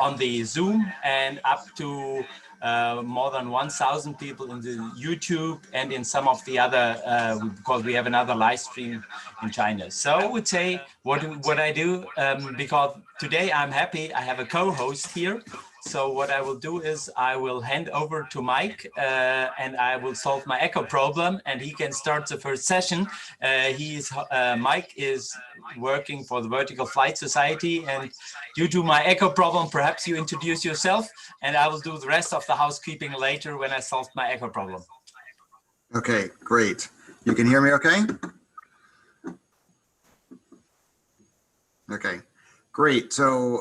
on the Zoom, and up to more than 1,000 people in the YouTube and in some of the other, because we have another live stream in China. So I would say what I do, because today I'm happy I have a co-host here. So what I will do is I will hand over to Mike and I will solve my echo problem, and he can start the first session. Mike is working for the Vertical Flight Society, and due to my echo problem, perhaps you introduce yourself, and I will do the rest of the housekeeping later when I solve my echo problem. Okay, great. You can hear me okay? Okay. Great. So,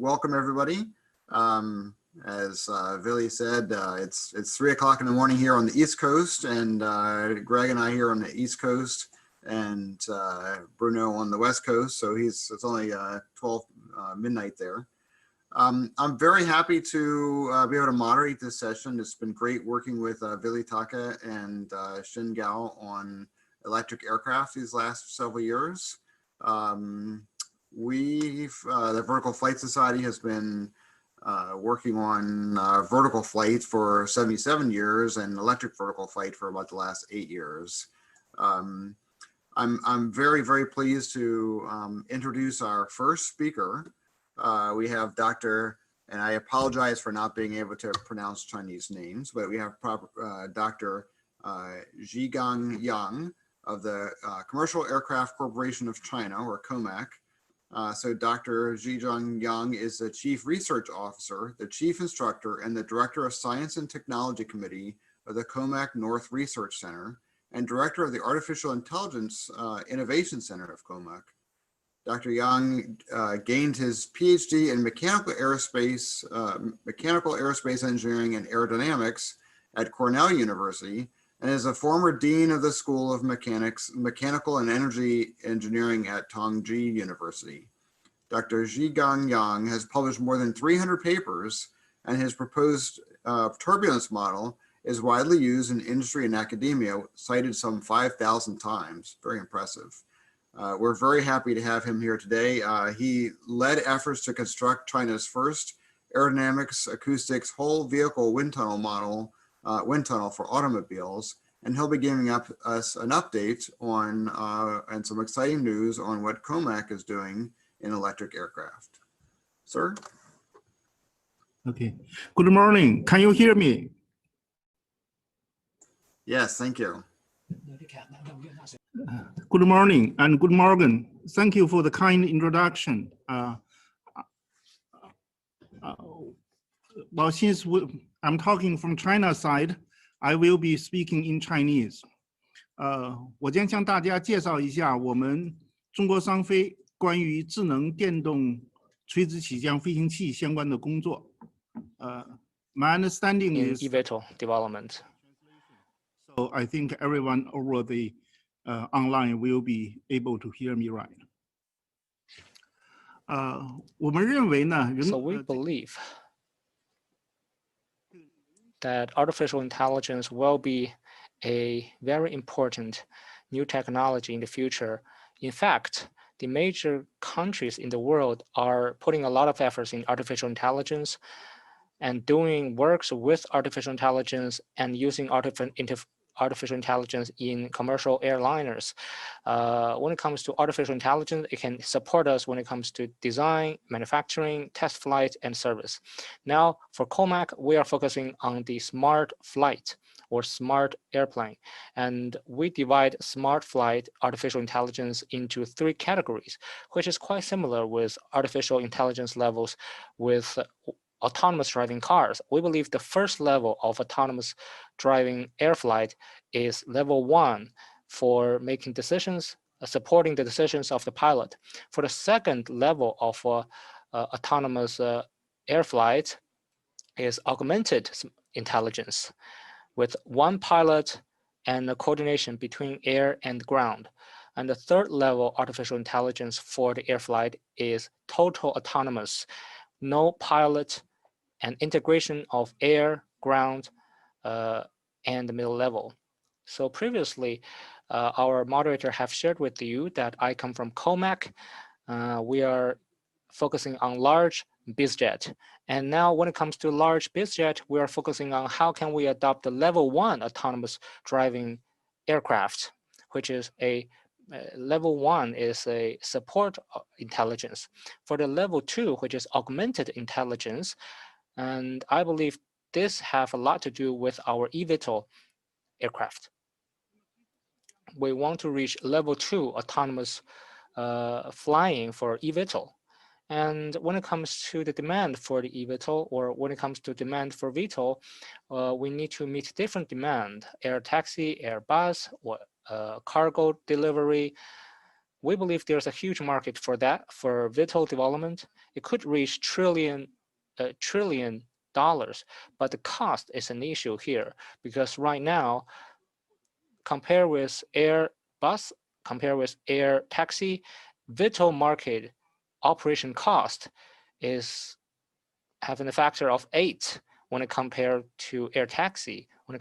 welcome everybody. As Vili said, it's 3 o'clock in the morning here on the East Coast, and Greg and I here on the East Coast, and Bruno on the West Coast. So it's only 12 midnight there. I'm very happy to be able to moderate this session. It's been great working with Vili Taka and Xin Gao on electric aircraft these last several years. The Vertical Flight Society has been working on vertical flight for 77 years and electric vertical flight for about the last 8 years. I'm very, very pleased to introduce our first speaker. We have Dr., and I apologize for not being able to pronounce Chinese names, but we have Dr. Zhigang Yang of the Commercial Aircraft Corporation of China, or COMAC. So Dr. Zhigang Yang is the Chief Research Officer, the Chief Instructor, and the Director of Science and Technology Committee of the COMAC North Research Center, and Director of the Artificial Intelligence Innovation Center of COMAC. Dr. Yang gained his PhD in mechanical aerospace engineering and aerodynamics at Cornell University, and is a former Dean of the School of Mechanical and Energy Engineering at Tongji University. Dr. Zhigang Yang has published more than 300 papers, and his proposed turbulence model is widely used in industry and academia, cited some 5,000 times. Very impressive. We're very happy to have him here today. He led efforts to construct China's first aerodynamics, acoustics, whole vehicle wind tunnel model, wind tunnel for automobiles, and he'll be giving us an update on and some exciting news on what COMAC is doing in electric aircraft. Sir? Okay. Good morning. Can you hear me? Yes, thank you. Good morning and good morning. Thank you for the kind introduction. Well, since I'm talking from China side, I will be speaking in Chinese. 我将向大家介绍一下我们中国商飞关于智能电动垂直起降飞行器相关的工作。My understanding is eVTOL development. So I think everyone over the online will be able to hear me right. 我们认为呢， So we believe that artificial intelligence will be a very important new technology in the future. In fact, the major countries in the world are putting a lot of efforts in artificial intelligence and doing works with artificial intelligence and using artificial intelligence in commercial airliners. When it comes to artificial intelligence, it can support us when it comes to design, manufacturing, test flight, and service. Now, for COMAC, we are focusing on the smart flight or smart airplane. And we divide smart flight artificial intelligence into 3 categories, which is quite similar with artificial intelligence levels with autonomous driving cars. We believe the first level of autonomous driving air flight is level 1 for making decisions, supporting the decisions of the pilot. For the second level of autonomous air flight is augmented intelligence with 1 pilot and a coordination between air and ground. And the third level artificial intelligence for the air flight is total autonomous, no pilot, and integration of air, ground, and the middle level. So previously, our moderator have shared with you that I come from COMAC. We are focusing on large bizjet. And now when it comes to large bizjet, we are focusing on how can we adopt the level 1 autonomous driving aircraft, which is a level 1 is a support intelligence. For the level 2, which is augmented intelligence, and I believe this have a lot to do with our eVTOL aircraft. We want to reach level 2 autonomous flying for eVTOL. And when it comes to the demand for the eVTOL, or when it comes to demand for VTOL, we need to meet different demand: air taxi, air bus, or cargo delivery. We believe there's a huge market for that, for VTOL development. It could reach $1 trillion, but the cost is an issue here, because right now, compare with air bus, compare with air taxi, VTOL market operation cost is having a factor of 8 when it compared to air taxi, when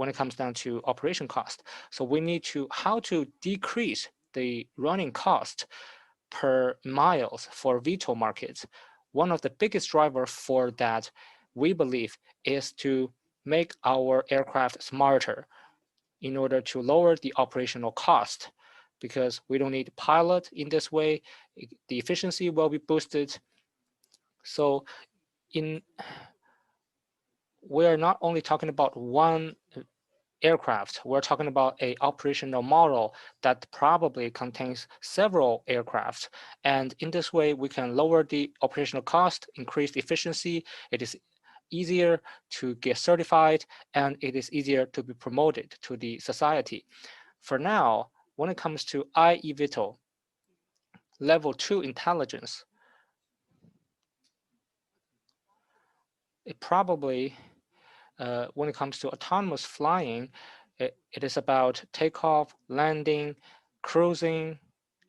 it comes down to operation cost. So we need to how to decrease the running cost per miles for VTOL markets. One of the biggest drivers for that, we believe, is to make our aircraft smarter in order to lower the operational cost, because we don't need pilot in this way. The efficiency will be boosted. So we are not only talking about one aircraft, we're talking about an operational model that probably contains several aircraft. And in this way, we can lower the operational cost, increase the efficiency. It is easier to get certified, and it is easier to be promoted to the society. For now, when it comes to eVTOL, level 2 intelligence, it probably, when it comes to autonomous flying, it is about takeoff, landing, cruising,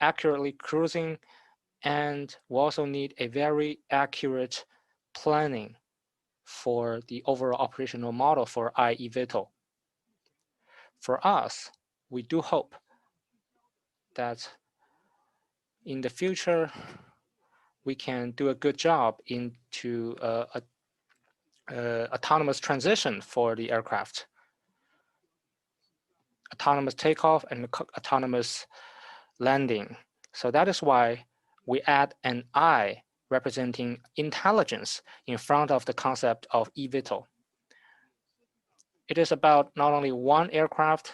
accurately cruising, and we also need a very accurate planning for the overall operational model for eVTOL. For us, we do hope that in the future, we can do a good job into autonomous transition for the aircraft, autonomous takeoff and autonomous landing. So that is why we add an I representing intelligence in front of the concept of eVTOL. It is about not only one aircraft,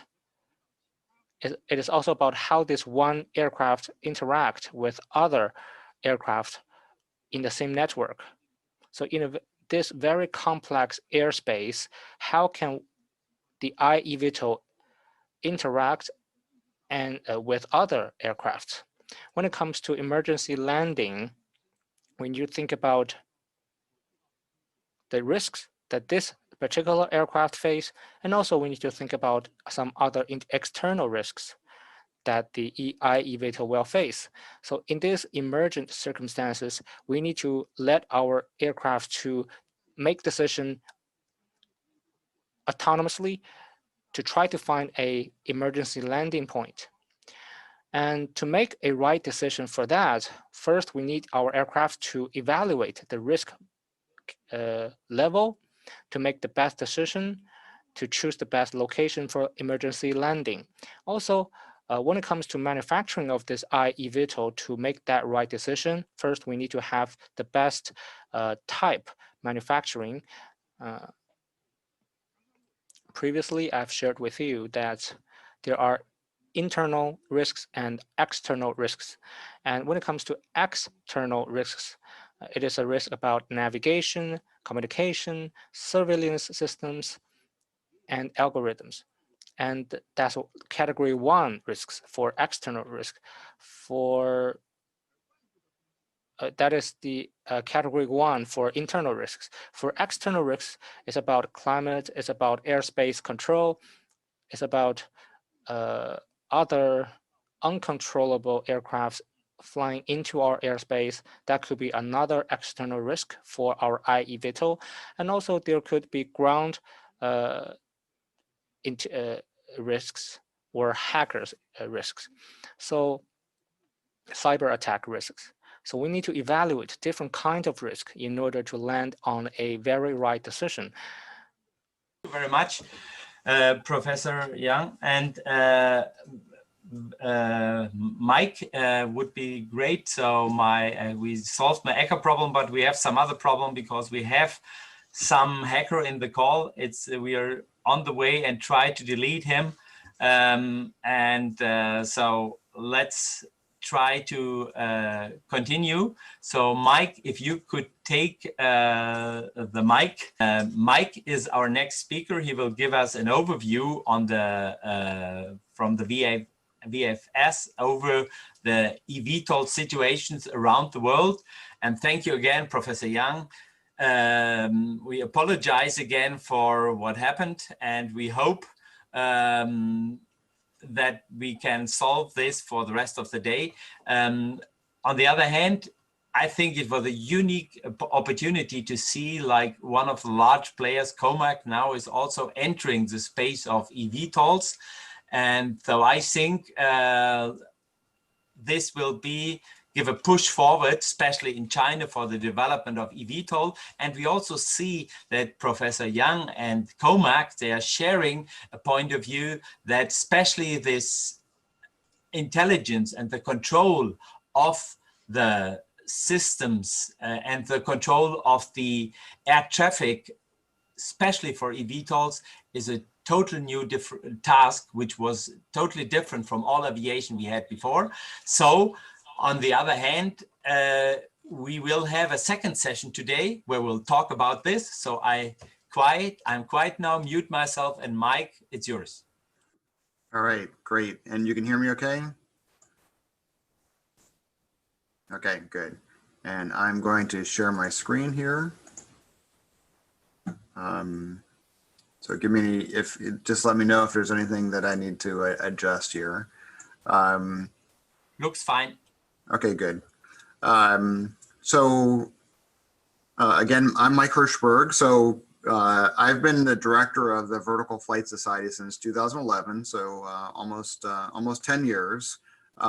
it is also about how this one aircraft interact with other aircraft in the same network. So in this very complex airspace, how can the eVTOL interact and with other aircraft? When it comes to emergency landing, when you think about the risks that this particular aircraft face, and also we need to think about some other external risks that the eVTOL will face. So in these emergent circumstances, we need to let our aircraft to make decision autonomously to try to find a emergency landing point. And to make a right decision for that, first we need our aircraft to evaluate the risk level to make the best decision, to choose the best location for emergency landing. Also, when it comes to manufacturing of this eVTOL, to make that right decision, first we need to have the best type manufacturing. Previously, I've shared with you that there are internal risks and external risks. And when it comes to external risks, it is a risk about navigation, communication, surveillance systems, and algorithms. And that's category 1 risks for external risk. For that is the category 1 for internal risks. For external risks, it's about climate, it's about airspace control, it's about other uncontrollable aircrafts flying into our airspace. That could be another external risk for our eVTOL. And also there could be ground risks or hackers risks. So cyber attack risks. So we need to evaluate different kinds of risk in order to land on a very right decision. Thank you very much, Professor Yang. And Mike would be great. So we solved my echo problem, but we have some other problem because we have some hacker in the call. We are on the way and try to delete him. So let's try to continue. So Mike, if you could take the mic. Mike is our next speaker. He will give us an overview on the from the VFS over the eVTOL situations around the world. And thank you again, Professor Yang. We apologize again for what happened, and we hope that we can solve this for the rest of the day. On the other hand, I think it was a unique opportunity to see like one of the large players, COMAC, now is also entering the space of eVTOLs. And so I think this will give a push forward, especially in China, for the development of eVTOL. And we also see that Professor Yang and COMAC, they are sharing a point of view that especially this intelligence and the control of the systems and the control of the air traffic, especially for eVTOLs, is a total new different task, which was totally different from all aviation we had before. So on the other hand, we will have a second session today where we'll talk about this. So I'm quiet now, mute myself, and Mike, it's yours. All right, great. And you can hear me okay? Okay, good. And I'm going to share my screen here. So give me, just let me know if there's anything that I need to adjust here. Looks fine. Okay, good. Again, I'm Mike Hirschberg. So I've been the director of the Vertical Flight Society since 2011, so almost 10 years.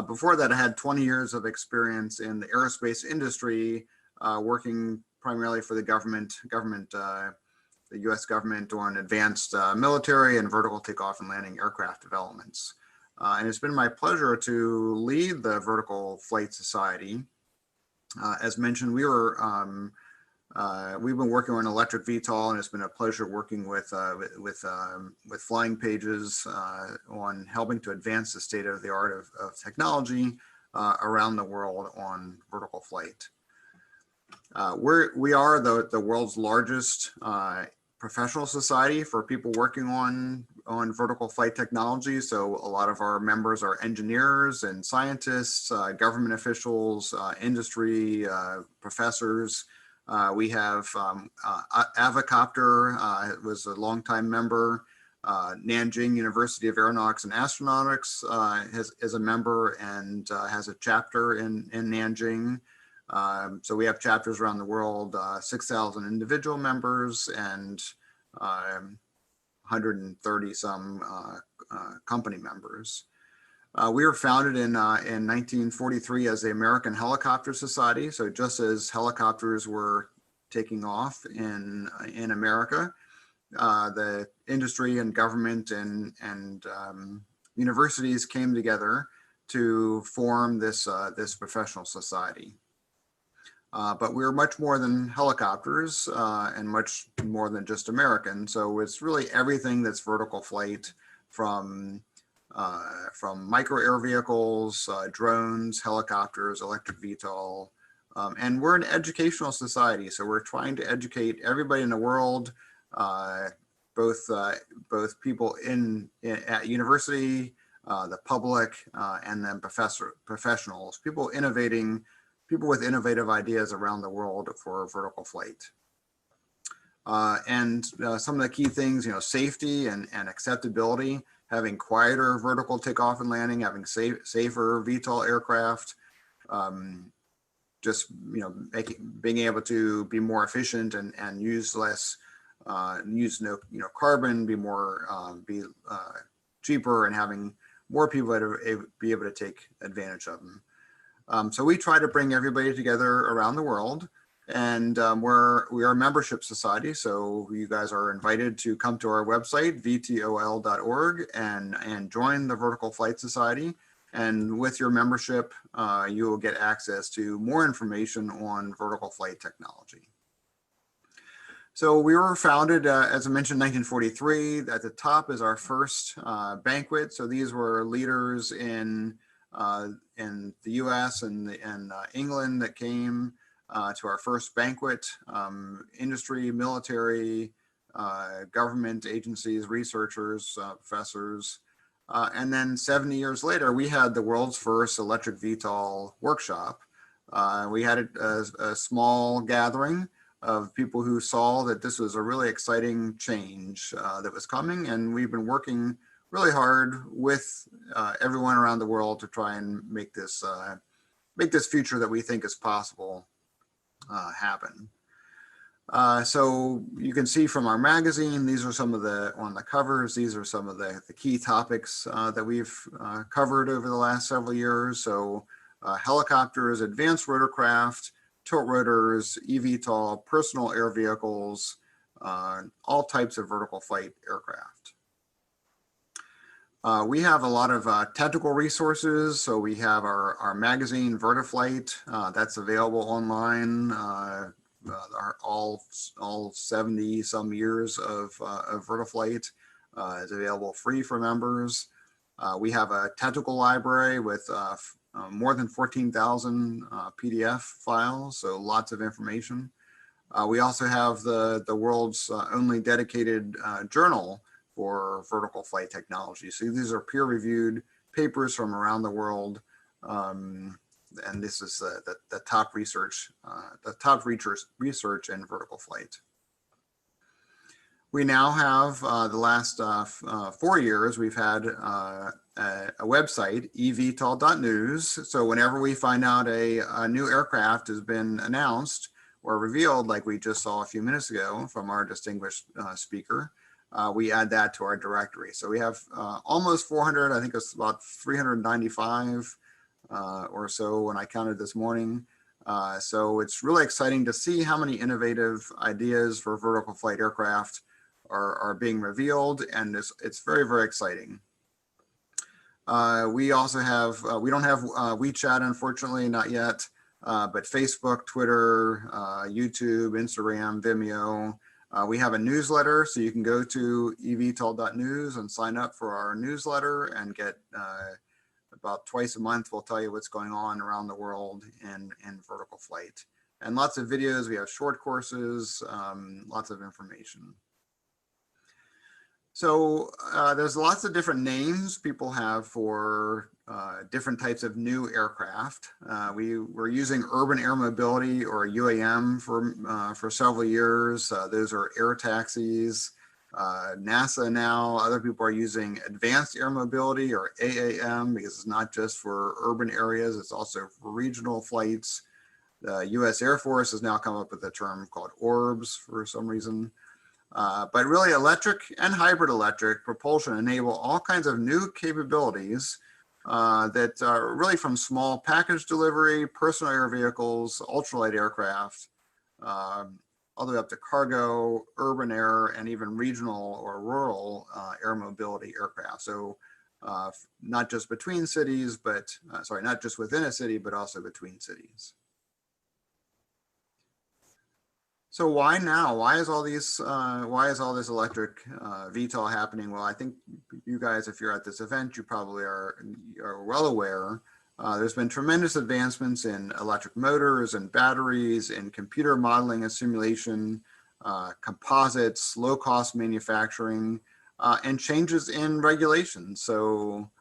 Before that, I had 20 years of experience in the aerospace industry, working primarily for the the U.S. government on advanced military and vertical takeoff and landing aircraft developments. And it's been my pleasure to lead the Vertical Flight Society. As mentioned, we've been working on electric VTOL, and it's been a pleasure working with Flying Pages on helping to advance the state of the art of technology around the world on vertical flight. We are the world's largest professional society for people working on vertical flight technology. So a lot of our members are engineers and scientists, government officials, industry, professors. We have Avicopter, was a longtime member. Nanjing University of Aeronautics and Astronautics is a member and has a chapter in Nanjing. So we have chapters around the world, 6,000 individual members and 130 some company members. We were founded in 1943 as the American Helicopter Society. So just as helicopters were taking off in America, the industry and government and universities came together to form this professional society. But we're much more than helicopters and much more than just American. So it's really everything that's vertical flight, from micro air vehicles, drones, helicopters, electric VTOL. And we're an educational society. So we're trying to educate everybody in the world, both people at university, the public, and then professionals, people with innovative ideas around the world for vertical flight. And some of the key things, safety and acceptability, having quieter vertical takeoff and landing, having safer VTOL aircraft, just being able to be more efficient and use less, use no carbon, be cheaper, and having more people that be able to take advantage of them. So we try to bring everybody together around the world, and we are a membership society. So you guys are invited to come to our website, vtol.org, and join the Vertical Flight Society. And with your membership, you will get access to more information on vertical flight technology. So we were founded, as I mentioned, 1943. At the top is our first banquet. So these were leaders in the U.S. and England that came to our first banquet. Industry, military, government agencies, researchers, professors. And then 70 years later, we had the world's first electric VTOL workshop. We had a small gathering of people who saw that this was a really exciting change that was coming. And we've been working really hard with everyone around the world to try and make this future that we think is possible happen. So you can see from our magazine, these are some of on the covers, these are some of the key topics that we've covered over the last several years. So helicopters, advanced rotorcraft, tilt rotors, eVTOL, personal air vehicles, all types of vertical flight aircraft. We have a lot of technical resources. So we have our magazine, VertiFlight, that's available online. All 70 some years of VertiFlight is available free for members. We have a technical library with more than 14,000 PDF files, so lots of information. We also have the world's only dedicated journal for vertical flight technology. So these are peer-reviewed papers from around the world, and this is the top research, research in vertical flight. We now have the last 4 years, we've had a website, eVTOL.news. So whenever we find out a new aircraft has been announced or revealed, like we just saw a few minutes ago from our distinguished speaker, we add that to our directory. So we have almost 400, I think it's about 395 or so when I counted this morning. So it's really exciting to see how many innovative ideas for vertical flight aircraft are being revealed, and it's very, very exciting. We also have, we don't have WeChat, unfortunately, not yet, but Facebook, Twitter, YouTube, Instagram, Vimeo. We have a newsletter, so you can go to eVTOL.news and sign up for our newsletter and get about twice a month, we'll tell you what's going on around the world in vertical flight. And lots of videos, we have short courses, lots of information. So there's lots of different names people have for different types of new aircraft. We were using urban air mobility, or UAM, for several years. Those are air taxis. NASA now, other people are using advanced air mobility, or AAM, because it's not just for urban areas, it's also for regional flights. The US Air Force has now come up with a term called orbs for some reason. But really, electric and hybrid electric propulsion enable all kinds of new capabilities that are really from small package delivery, personal air vehicles, ultralight aircraft, all the way up to cargo, urban air, and even regional or rural air mobility aircraft. So not just between cities, but not just within a city, but also between cities. So why now? Why is all this electric VTOL happening? Well, I think you guys, if you're at this event, you probably are well aware. There's been tremendous advancements in electric motors and batteries, in computer modeling and simulation, composites, low-cost manufacturing, and changes in regulations. So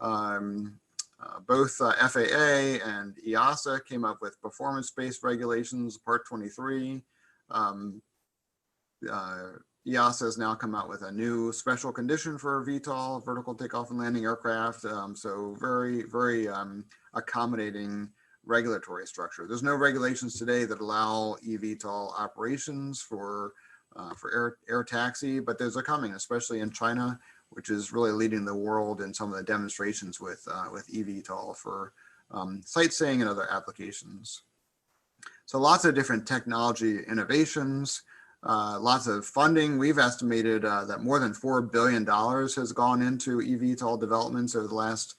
both FAA and EASA came up with performance-based regulations, Part 23. EASA has now come out with a new special condition for VTOL, vertical takeoff and landing aircraft. So very, very accommodating regulatory structure. There's no regulations today that allow eVTOL operations for air taxi, but those are coming, especially in China, which is really leading the world in some of the demonstrations with eVTOL for sightseeing and other applications. So lots of different technology innovations, lots of funding. We've estimated that more than $4 billion has gone into eVTOL developments over the last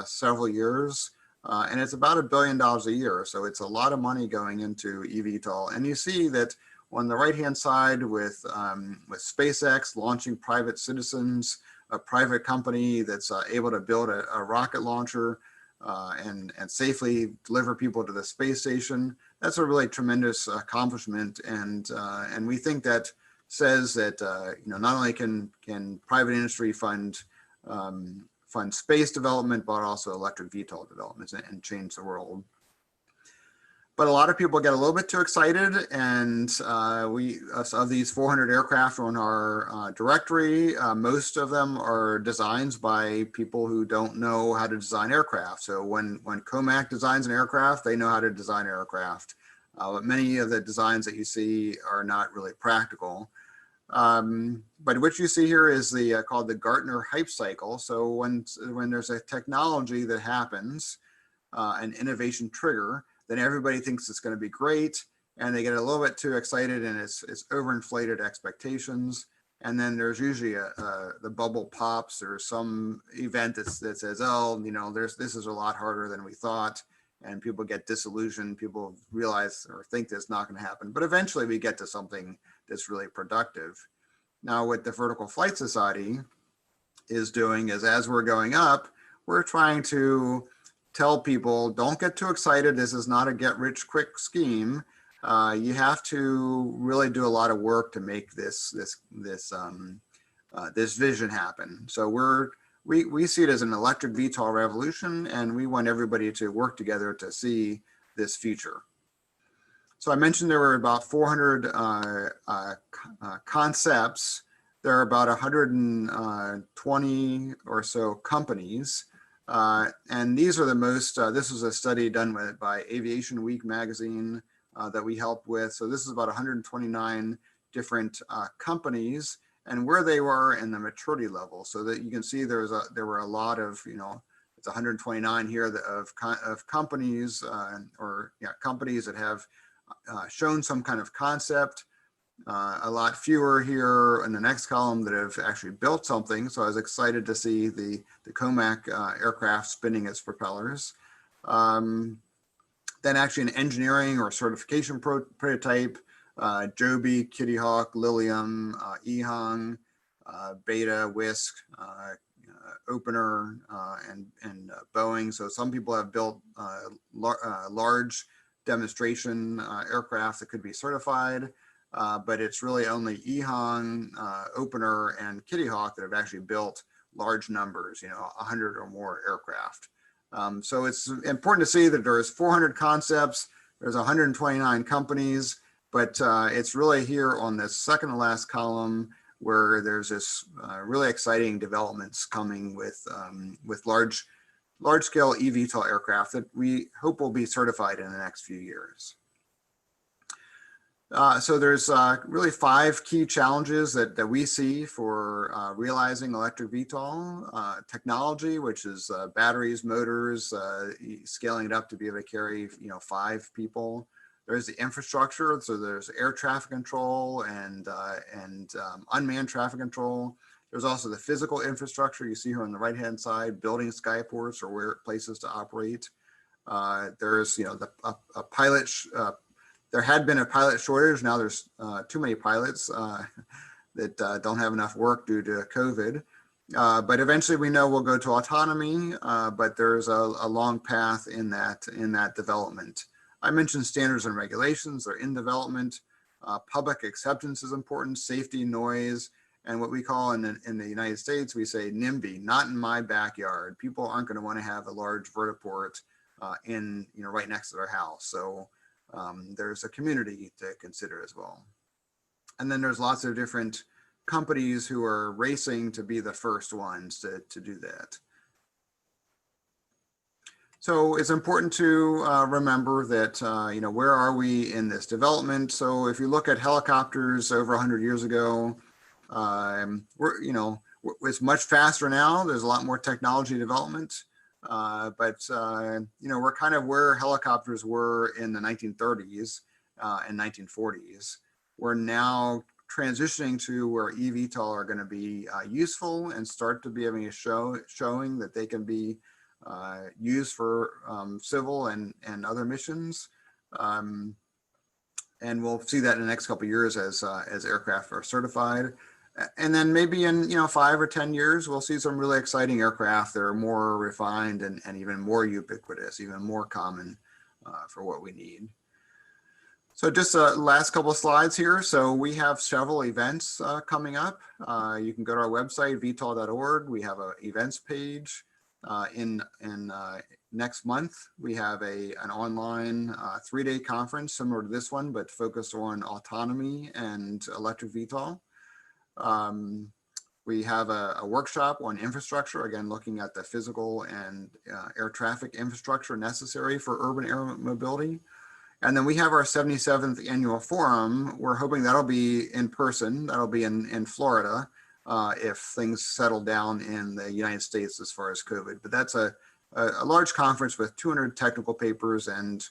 several years. And it's about $1 billion a year. So it's a lot of money going into eVTOL. And you see that on the right-hand side with SpaceX launching private citizens, a private company that's able to build a rocket launcher and safely deliver people to the space station. That's a really tremendous accomplishment. And we think that says that, not only can private industry fund space development, but also electric VTOL developments and change the world. But a lot of people get a little bit too excited, and of these 400 aircraft on our directory, most of them are designs by people who don't know how to design aircraft. So when COMAC designs an aircraft, they know how to design aircraft. But many of the designs that you see are not really practical. But what you see here is called the Gartner hype cycle. So when there's a technology that happens, an innovation trigger, then everybody thinks it's going to be great, and they get a little bit too excited, and it's overinflated expectations. And then there's usually the bubble pops, or some event that says, oh, this is a lot harder than we thought, and people get disillusioned. People realize or think that's not going to happen, but eventually we get to something that's really productive. Now, what the Vertical Flight Society is doing is, as we're going up, we're trying to tell people, don't get too excited. This is not a get rich quick scheme. You have to really do a lot of work to make this vision happen. So we see it as an electric VTOL revolution, and we want everybody to work together to see this future. So I mentioned there were about 400 concepts. There are about 120 or so companies. And these are the most, this was a study done by Aviation Week magazine that we helped with. So this is about 129 different companies and where they were in the maturity level. So that you can see there were a lot of, it's 129 here of companies companies that have shown some kind of concept. A lot fewer here in the next column that have actually built something. So I was excited to see the COMAC aircraft spinning its propellers. Then actually an engineering or certification prototype, Joby, Kitty Hawk, Lilium, EHang, Beta, Whisk, Opener, and Boeing. So some people have built large demonstration aircraft that could be certified. But it's really only EHang, Opener, and Kitty Hawk that have actually built large numbers, 100 or more aircraft. So it's important to see that there's 400 concepts, there's 129 companies, but it's really here on the second to last column where there's this really exciting developments coming with large-scale eVTOL aircraft that we hope will be certified in the next few years. So there's really 5 key challenges that we see for realizing electric VTOL technology, which is batteries, motors, scaling it up to be able to carry 5 people. There's the infrastructure, so there's air traffic control and unmanned traffic control. There's also the physical infrastructure you see here on the right-hand side, building skyports or places to operate. There's a pilot. There had been a pilot shortage. Now there's too many pilots that don't have enough work due to COVID. But eventually we know we'll go to autonomy, but there's a long path in that development. I mentioned standards and regulations. They're in development. Public acceptance is important, safety, noise, and what we call in the United States, we say NIMBY, not in my backyard. People aren't going to want to have a large vertiport right next to their house. So there's a community to consider as well. And then there's lots of different companies who are racing to be the first ones to do that. So it's important to remember that, where are we in this development? So if you look at helicopters over 100 years ago, it's much faster now. There's a lot more technology development. but you know, we're kind of where helicopters were in the 1930s and 1940s. We're now transitioning to where eVTOL are going to be useful and start to be having a showing that they can be used for civil and other missions. And we'll see that in the next couple of years as aircraft are certified. And then maybe in 5 or 10 years, we'll see some really exciting aircraft that are more refined and even more ubiquitous, even more common for what we need. So just last couple of slides here. So we have several events coming up. You can go to our website, vtol.org. We have an events page. In next month, we have an online 3-day conference similar to this one, but focused on autonomy and electric VTOL. We have a workshop on infrastructure, again, looking at the physical and air traffic infrastructure necessary for urban air mobility. And then we have our 77th annual forum. We're hoping that'll be in person. That'll be in Florida if things settle down in the United States as far as COVID. But that's a large conference with 200 technical papers and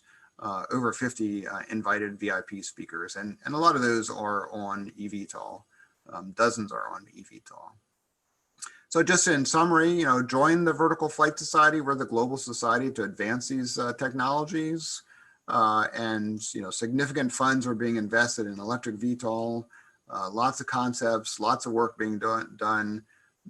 over 50 invited VIP speakers. And a lot of those are on eVTOL. Dozens are on eVTOL. So just in summary, join the Vertical Flight Society. We're the global society to advance these technologies. And significant funds are being invested in electric VTOL. Lots of concepts, lots of work being done.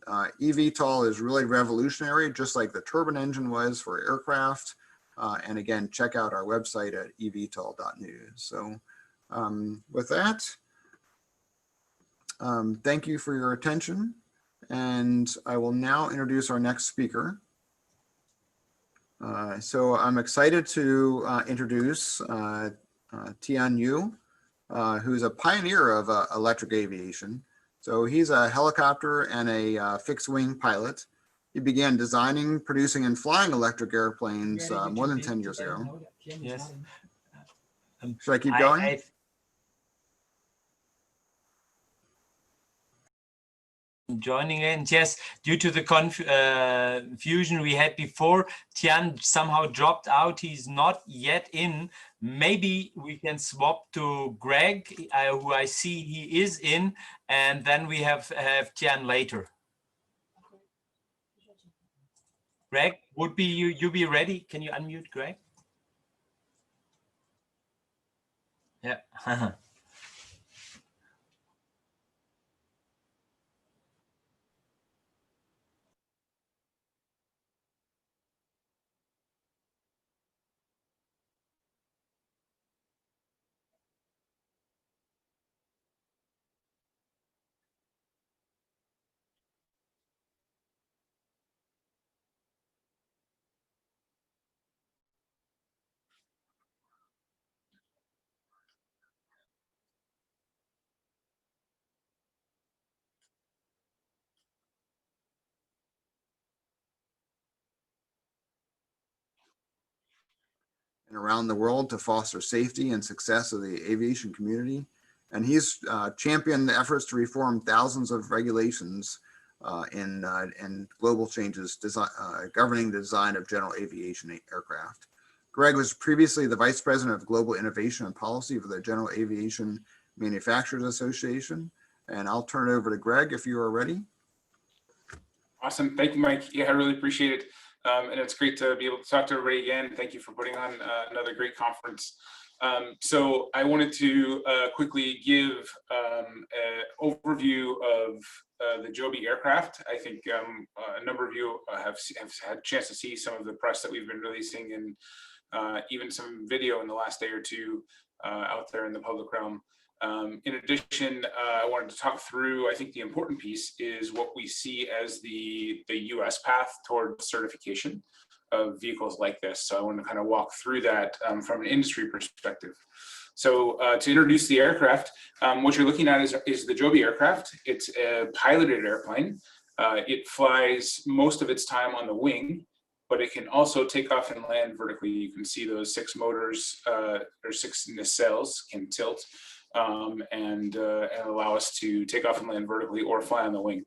eVTOL is really revolutionary, just like the turbine engine was for aircraft. And again, check out our website at evtol.news. So with that, thank you for your attention. And I will now introduce our next speaker. So I'm excited to introduce Tian Yu, who's a pioneer of electric aviation. So he's a helicopter and a fixed wing pilot. He began designing, producing, and flying electric airplanes more than 10 years ago. Yes. Should I keep going? Joining in, yes, due to the confusion we had before, Tian somehow dropped out. He's not yet in. Maybe we can swap to Greg, who I see he is in, and then we have Tian later. Greg, would be you be ready? Can you unmute Greg? Yeah. And around the world to foster safety and success of the aviation community. And he's championed the efforts to reform thousands of regulations and global changes governing the design of general aviation aircraft. Greg was previously the Vice President of Global Innovation and Policy for the General Aviation Manufacturers Association. And I'll turn it over to Greg if you are ready. Awesome. Thank you, Mike. Yeah, I really appreciate it. And it's great to be able to talk to everybody again. Thank you for putting on another great conference. So I wanted to quickly give an overview of the Joby aircraft. I think a number of you have had a chance to see some of the press that we've been releasing and even some video in the last day or two out there in the public realm. In addition, I wanted to talk through, I think the important piece is what we see as the US path toward certification of vehicles like this. So I want to kind of walk through that from an industry perspective. So to introduce the aircraft, what you're looking at is the Joby aircraft. It's a piloted airplane. It flies most of its time on the wing, but it can also take off and land vertically. You can see those 6 motors or 6 nacelles can tilt. And allow us to take off and land vertically or fly on the wing.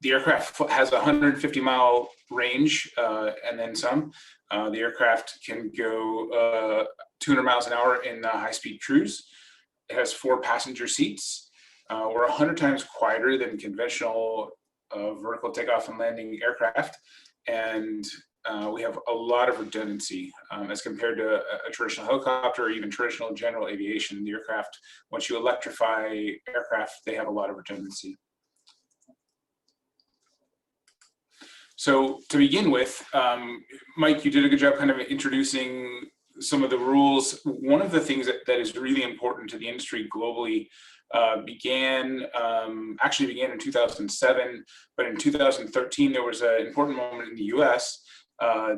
The aircraft has a 150-mile range and then some. The aircraft can go 200 miles an hour in high-speed cruise. It has 4 passenger seats. We're 100 times quieter than conventional vertical takeoff and landing aircraft. And we have a lot of redundancy as compared to a traditional helicopter or even traditional general aviation. The aircraft, once you electrify aircraft, they have a lot of redundancy. So to begin with, Mike, you did a good job kind of introducing some of the rules. One of the things that is really important to the industry globally actually began in 2007, but in 2013, there was an important moment in the US.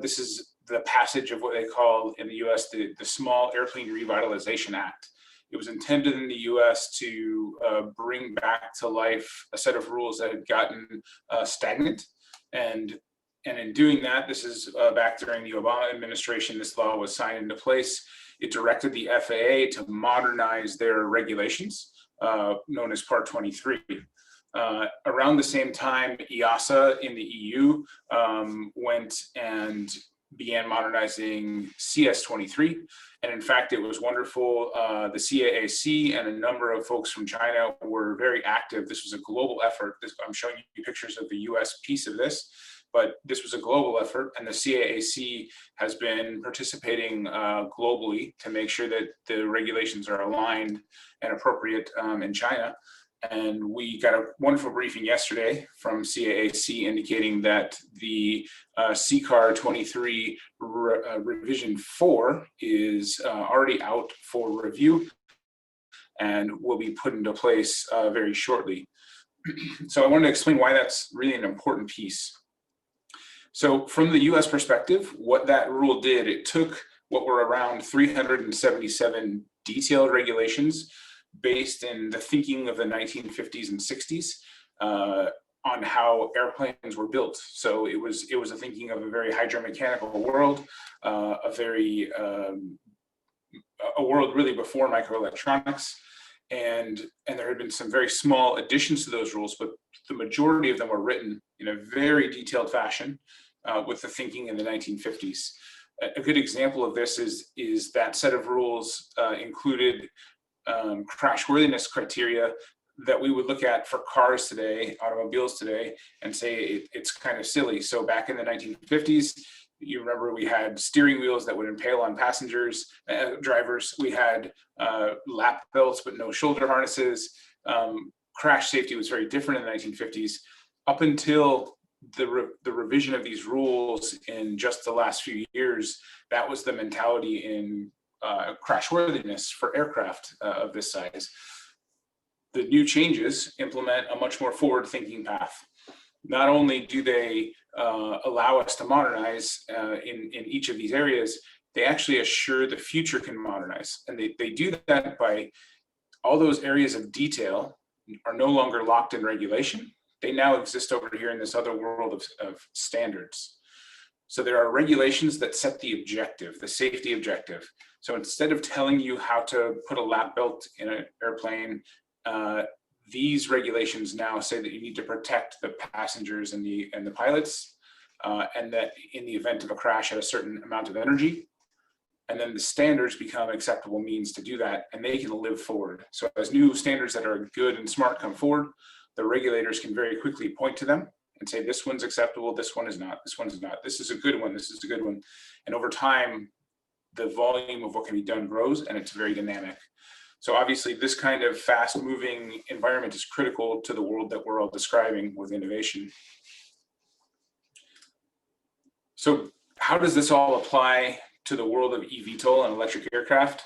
This is the passage of what they call in the US the Small Airplane Revitalization Act. It was intended in the US to bring back to life a set of rules that had gotten stagnant. And in doing that, this is back during the Obama administration, this law was signed into place. It directed the FAA to modernize their regulations, known as Part 23. Around the same time, EASA in the EU went and began modernizing CS23. And in fact, it was wonderful. The CAAC and a number of folks from China were very active. This was a global effort. I'm showing you pictures of the US piece of this, but this was a global effort. And the CAAC has been participating globally to make sure that the regulations are aligned and appropriate in China. And we got a wonderful briefing yesterday from CAAC indicating that the CCAR 23 revision 4 is already out for review and will be put into place very shortly. So I wanted to explain why that's really an important piece. So from the US perspective, what that rule did, it took what were around 377 detailed regulations based in the thinking of the 1950s and 60s on how airplanes were built. So it was a thinking of a very hydromechanical world, a world really before microelectronics. And there had been some very small additions to those rules, but the majority of them were written in a very detailed fashion with the thinking in the 1950s. A good example of this is that set of rules included crashworthiness criteria that we would look at for cars today, automobiles today, and say it's kind of silly. So back in the 1950s, you remember we had steering wheels that would impale on passengers, drivers. We had lap belts, but no shoulder harnesses. Crash safety was very different in the 1950s. Up until the revision of these rules in just the last few years, that was the mentality in crashworthiness for aircraft of this size. The new changes implement a much more forward-thinking path. Not only do they allow us to modernize in each of these areas, they actually assure the future can modernize. And they do that by all those areas of detail are no longer locked in regulation. They now exist over here in this other world of standards. So there are regulations that set the objective, the safety objective. So instead of telling you how to put a lap belt in an airplane, these regulations now say that you need to protect the passengers and the pilots, and that in the event of a crash at a certain amount of energy, and then the standards become acceptable means to do that, and they can live forward. So as new standards that are good and smart come forward, the regulators can very quickly point to them and say, this one's acceptable, this one is not, this one is not, this is a good one, this is a good one. And over time, the volume of what can be done grows, and it's very dynamic. So obviously this kind of fast moving environment is critical to the world that we're all describing with innovation. So how does this all apply to the world of eVTOL and electric aircraft?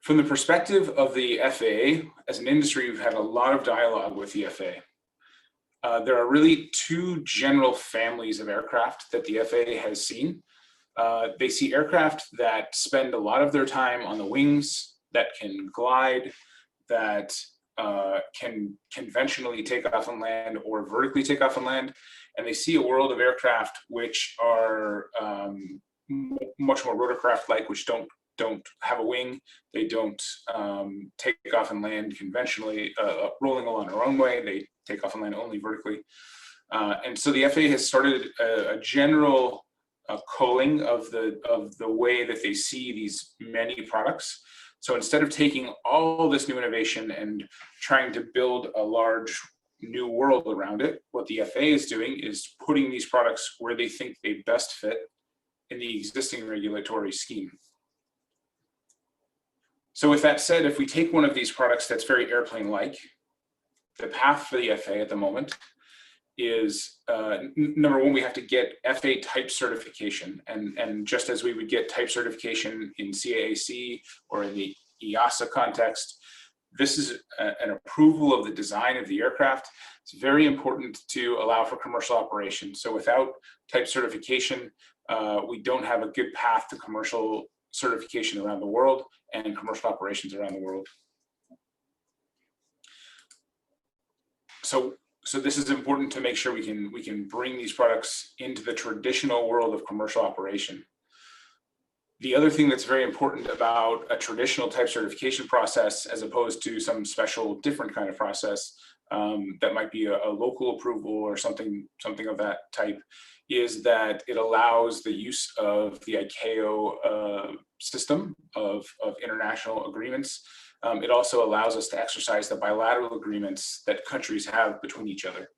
From the perspective of the FAA, as an industry, we've had a lot of dialogue with the FAA. There are really two general families of aircraft that the FAA has seen. They see aircraft that spend a lot of their time on the wings, that can glide, that can conventionally take off and land or vertically take off and land. And they see a world of aircraft which are much more rotorcraft-like, which don't don't have a wing. They don't take off and land conventionally, rolling along their own way. They take off and land only vertically. And so the FAA has started a general culling of the way that they see these many products. So instead of taking all this new innovation and trying to build a large new world around it, what the FAA is doing is putting these products where they think they best fit in the existing regulatory scheme. So with that said, if we take one of these products that's very airplane-like, the path for the FAA at the moment is, number one, we have to get FAA type certification. And just as we would get type certification in CAAC or in the EASA context, this is an approval of the design of the aircraft. It's very important to allow for commercial operation. So without type certification, we don't have a good path to commercial certification around the world and commercial operations around the world. So this is important to make sure we can bring these products into the traditional world of commercial operation. The other thing that's very important about a traditional type certification process, as opposed to some special different kind of process that might be a local approval or something of that type, is that it allows the use of the ICAO system of international agreements. It also allows us to exercise the bilateral agreements that countries have between each other.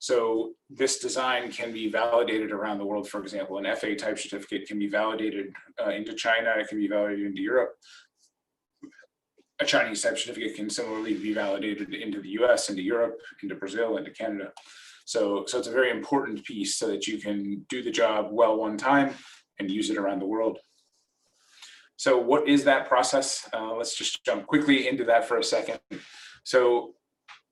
So this design can be validated around the world. For example, an FAA type certificate can be validated into China, it can be validated into Europe. A Chinese type certificate can similarly be validated into the US, into Europe, into Brazil, into Canada. So it's a very important piece so that you can do the job well one time and use it around the world. So what is that process? Let's just jump quickly into that for a second. So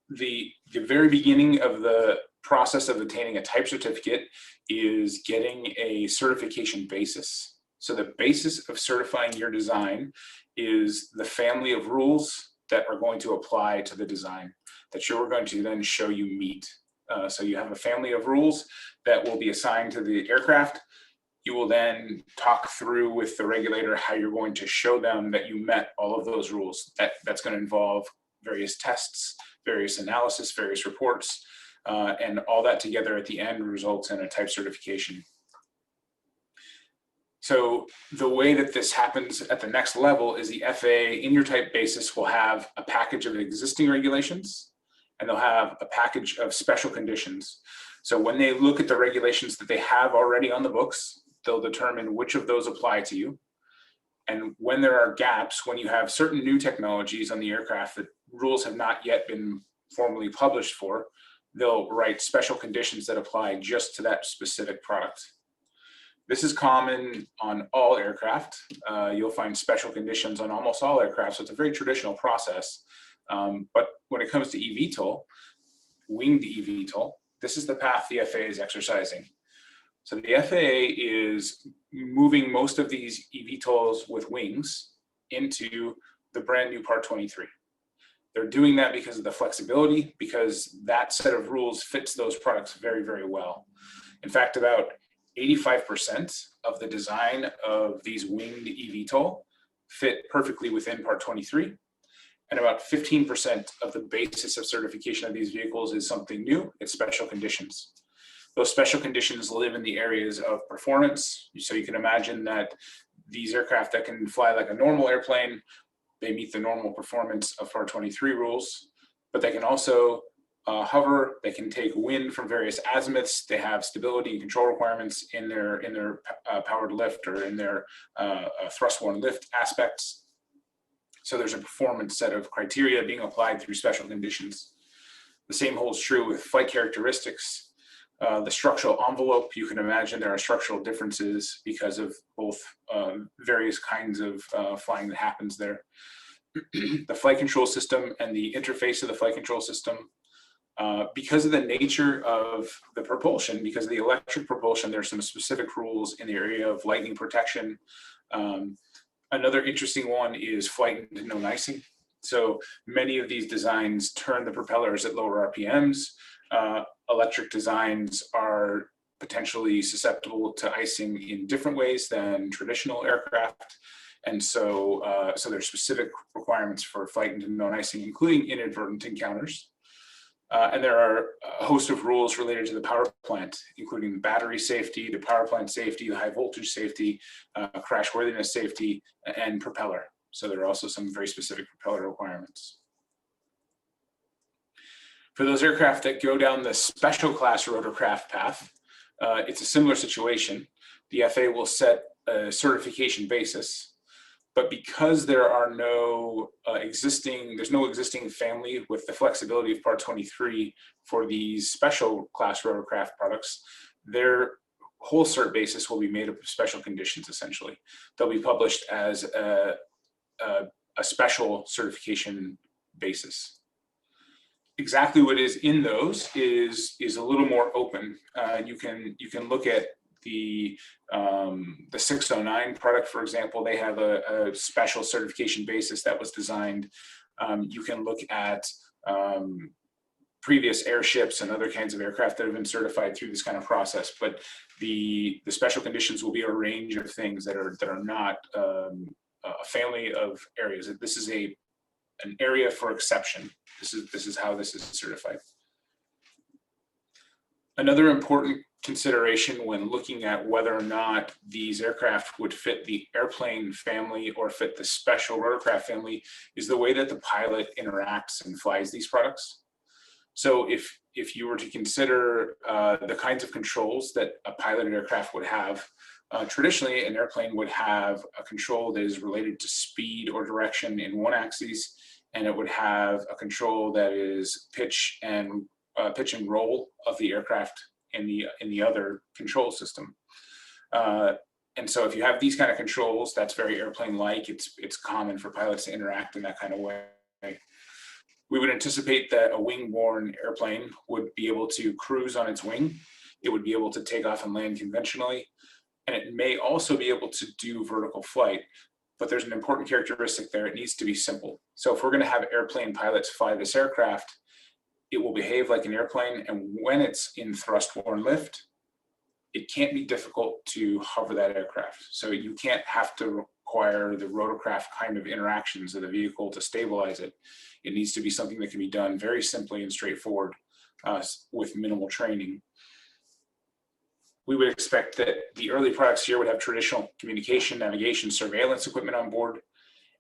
the very beginning of the process of obtaining a type certificate is getting a certification basis. So the basis of certifying your design is the family of rules that are going to apply to the design that you're going to then show you meet. So you have a family of rules that will be assigned to the aircraft. You will then talk through with the regulator how you're going to show them that you met all of those rules. That's going to involve various tests, various analysis, various reports, and all that together at the end results in a type certification. So the way that this happens at the next level is the FAA in your type basis will have a package of existing regulations, and they'll have a package of special conditions. So when they look at the regulations that they have already on the books, they'll determine which of those apply to you. And when there are gaps, when you have certain new technologies on the aircraft that rules have not yet been formally published for, they'll write special conditions that apply just to that specific product. This is common on all aircraft. You'll find special conditions on almost all aircraft, so it's a very traditional process. But when it comes to eVTOL, winged eVTOL, this is the path the FAA is exercising. So the FAA is moving most of these eVTOLs with wings into the brand new Part 23. They're doing that because of the flexibility, because that set of rules fits those products very, very well. In fact, about 85% of the design of these winged eVTOL fit perfectly within Part 23. And about 15% of the basis of certification of these vehicles is something new, it's special conditions. Those special conditions live in the areas of performance. So you can imagine that these aircraft that can fly like a normal airplane, they meet the normal performance of Part 23 rules, but they can also hover, they can take wind from various azimuths, they have stability and control requirements in their powered lift or in their thrust-borne lift aspects. So there's a performance set of criteria being applied through special conditions. The same holds true with flight characteristics. The structural envelope, you can imagine there are structural differences because of both various kinds of flying that happens there. The flight control system and the interface of the flight control system, because of the nature of the propulsion, because of the electric propulsion, there's some specific rules in the area of lightning protection. Another interesting one is flight into known icing. So many of these designs turn the propellers at lower RPMs. Electric designs are potentially susceptible to icing in different ways than traditional aircraft. And so, so there's specific requirements for flight into known icing, including inadvertent encounters. And there are a host of rules related to the power plant, including the battery safety, the power plant safety, the high voltage safety, crashworthiness safety, and propeller. So there are also some very specific propeller requirements. For those aircraft that go down the special class rotorcraft path, it's a similar situation. The FAA will set a certification basis, but because there are no there's no existing family with the flexibility of Part 23 for these special class rotorcraft products, their whole cert basis will be made up of special conditions, essentially. They'll be published as a special certification basis. Exactly what is in those is a little more open. You can look at the 609 product, for example. They have a special certification basis that was designed. You can look at previous airships and other kinds of aircraft that have been certified through this kind of process. But the special conditions will be a range of things that are not a family of areas. This is an area for exception. This is how this is certified. Another important consideration when looking at whether or not these aircraft would fit the airplane family or fit the special rotorcraft family is the way that the pilot interacts and flies these products. So if you were to consider the kinds of controls that a piloted aircraft would have, traditionally an airplane would have a control that is related to speed or direction in one axis, and it would have a control that is pitch and roll of the aircraft in the other control system. And so if you have these kind of controls, that's very airplane-like. It's common for pilots to interact in that kind of way. We would anticipate that a wing-borne airplane would be able to cruise on its wing. It would be able to take off and land conventionally, and it may also be able to do vertical flight. But there's an important characteristic there. It needs to be simple. So if we're going to have airplane pilots fly this aircraft, it will behave like an airplane, and when it's in thrust-borne lift, it can't be difficult to hover that aircraft. So you can't have to require the rotorcraft kind of interactions of the vehicle to stabilize it. It needs to be something that can be done very simply and straightforward with minimal training. We would expect that the early products here would have traditional communication, navigation, surveillance equipment on board.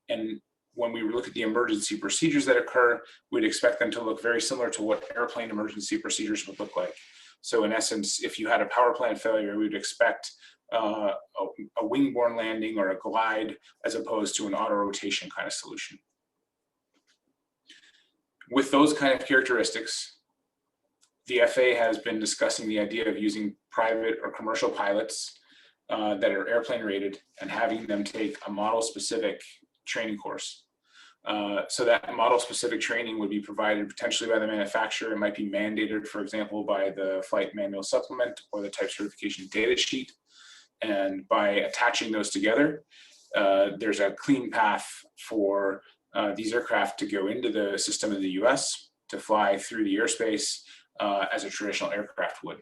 And when we look at the emergency procedures that occur, we'd expect them to look very similar to what airplane emergency procedures would look like. So in essence, if you had a power plant failure, we would expect a wing-borne landing or a glide as opposed to an auto rotation kind of solution. With those kind of characteristics, the FAA has been discussing the idea of using private or commercial pilots that are airplane rated and having them take a model-specific training course. So that model-specific training would be provided potentially by the manufacturer. It might be mandated, for example, by the flight manual supplement or the type certification data sheet. And by attaching those together, there's a clean path for these aircraft to go into the system in the US to fly through the airspace as a traditional aircraft would.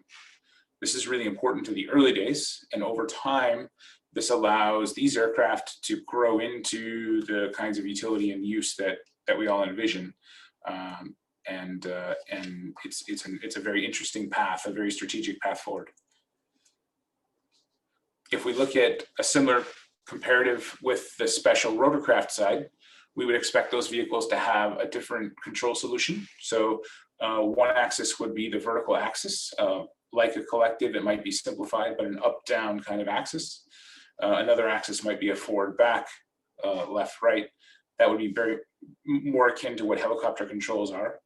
This is really important to the early days, and over time, this allows these aircraft to grow into the kinds of utility and use that we all envision. And it's a very interesting path, a very strategic path forward. If we look at a similar comparative with the special rotorcraft side, we would expect those vehicles to have a different control solution. So one axis would be the vertical axis. Like a collective, it might be simplified, but an up-down kind of axis. Another axis might be a forward-back, left-right. That would be very more akin to what helicopter controls are.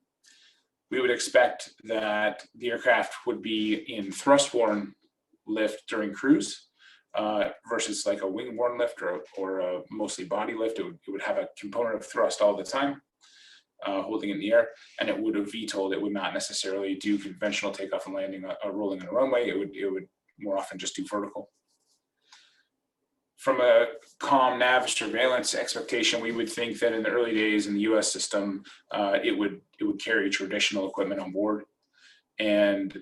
We would expect that the aircraft would be in thrust-borne lift during cruise versus like a wing-borne lift or a mostly body lift. It would have a component of thrust all the time, holding in the air, and it would have VTOL'd. It would not necessarily do conventional takeoff and landing, rolling on a runway. It would more often just do vertical. From a comm nav surveillance expectation, we would think that in the early days in the US system, it would carry traditional equipment on board. And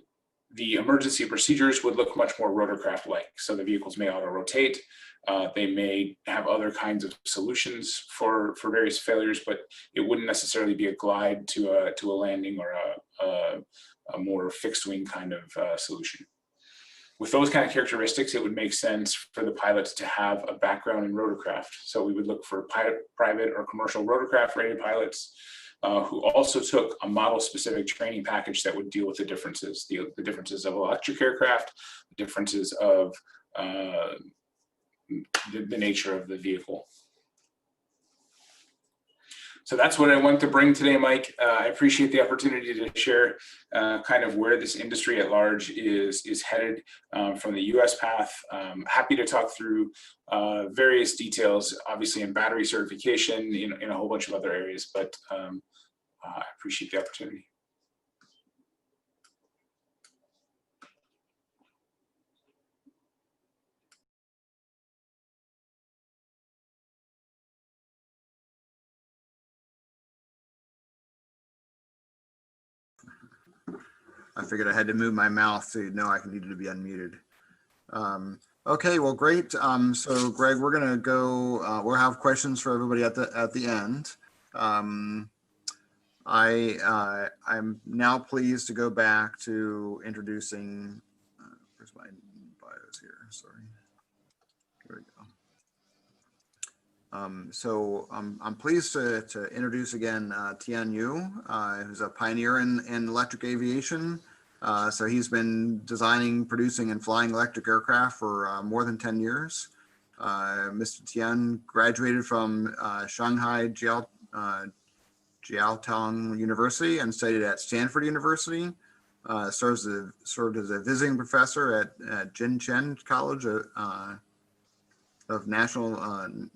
The emergency procedures would look much more rotorcraft-like. So the vehicles may auto-rotate. They may have other kinds of solutions for various failures, but it wouldn't necessarily be a glide to a landing or a more fixed wing kind of solution. With those kind of characteristics, it would make sense for the pilots to have a background in rotorcraft. So we would look for private or commercial rotorcraft rated pilots who also took a model-specific training package that would deal with the differences of electric aircraft, the differences of the nature of the vehicle. So that's what I want to bring today, Mike. I appreciate the opportunity to share kind of where this industry at large is headed from the US path. Happy to talk through various details, obviously in battery certification, in a whole bunch of other areas, but I appreciate the opportunity. I figured I had to move my mouth so you know I needed to be unmuted. Okay, well, great. So Greg, we're gonna go, we'll have questions for everybody at the end. I'm now pleased to go back to introducing, where's my bios here, sorry. Here we go. So I'm pleased to introduce again Tian Yu, who's a pioneer in electric aviation. So he's been designing, producing, and flying electric aircraft for more than 10 years. Mr. Tian graduated from Shanghai Jiaotong University and studied at Stanford University. Served as a visiting professor at Jinshen College of National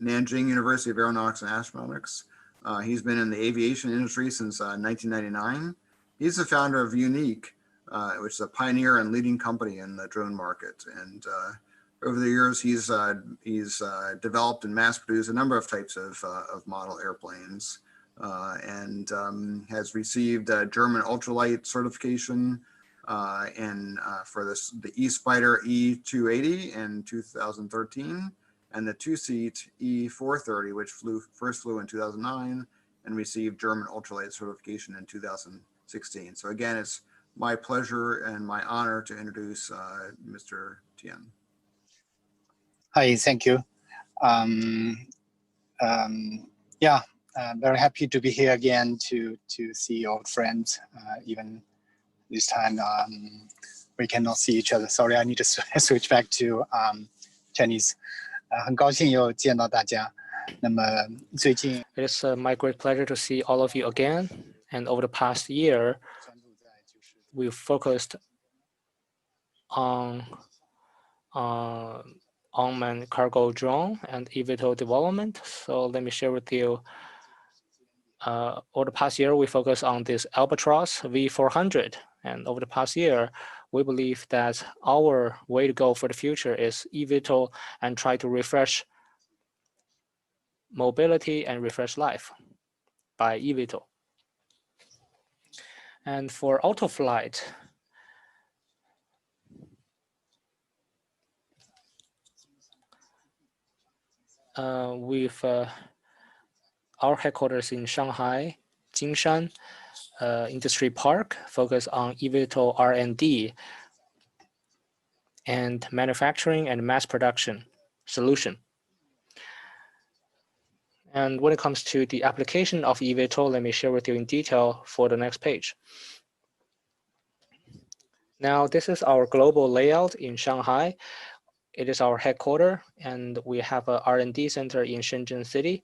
Nanjing University of Aeronautics and Astronautics. He's been in the aviation industry since 1999. He's the founder of Unique, which is a pioneer and leading company in the drone market. And over the years, he's developed and mass produced a number of types of model airplanes, and has received a German ultralight certification for the E-Spider E280 in 2013, and the two-seat E430, which first flew in 2009 and received German ultralight certification in 2016. So again, it's my pleasure and my honor to introduce Mr. Tian. Hi, thank you. Yeah, very happy to be here again to see old friends. Even this time we cannot see each other. Sorry, I need to switch back to Chinese. 很高兴又见到大家。那么最近 It is my great pleasure to see all of you again. And over the past year, we've focused on unmanned cargo drone and eVTOL development. So let me share with you. Over the past year, we focused on this Albatros V400. And over the past year, we believe that our way to go for the future is eVTOL and try to refresh mobility and refresh life by eVTOL. And for Autoflight, our headquarters in Shanghai, Jingshan Industry Park, focus on eVTOL R&D and manufacturing and mass production solution. And when it comes to the application of eVTOL, let me share with you in detail for the next page. Now, this is our global layout in Shanghai. It is our headquarters, and we have an R&D center in Shenzhen City.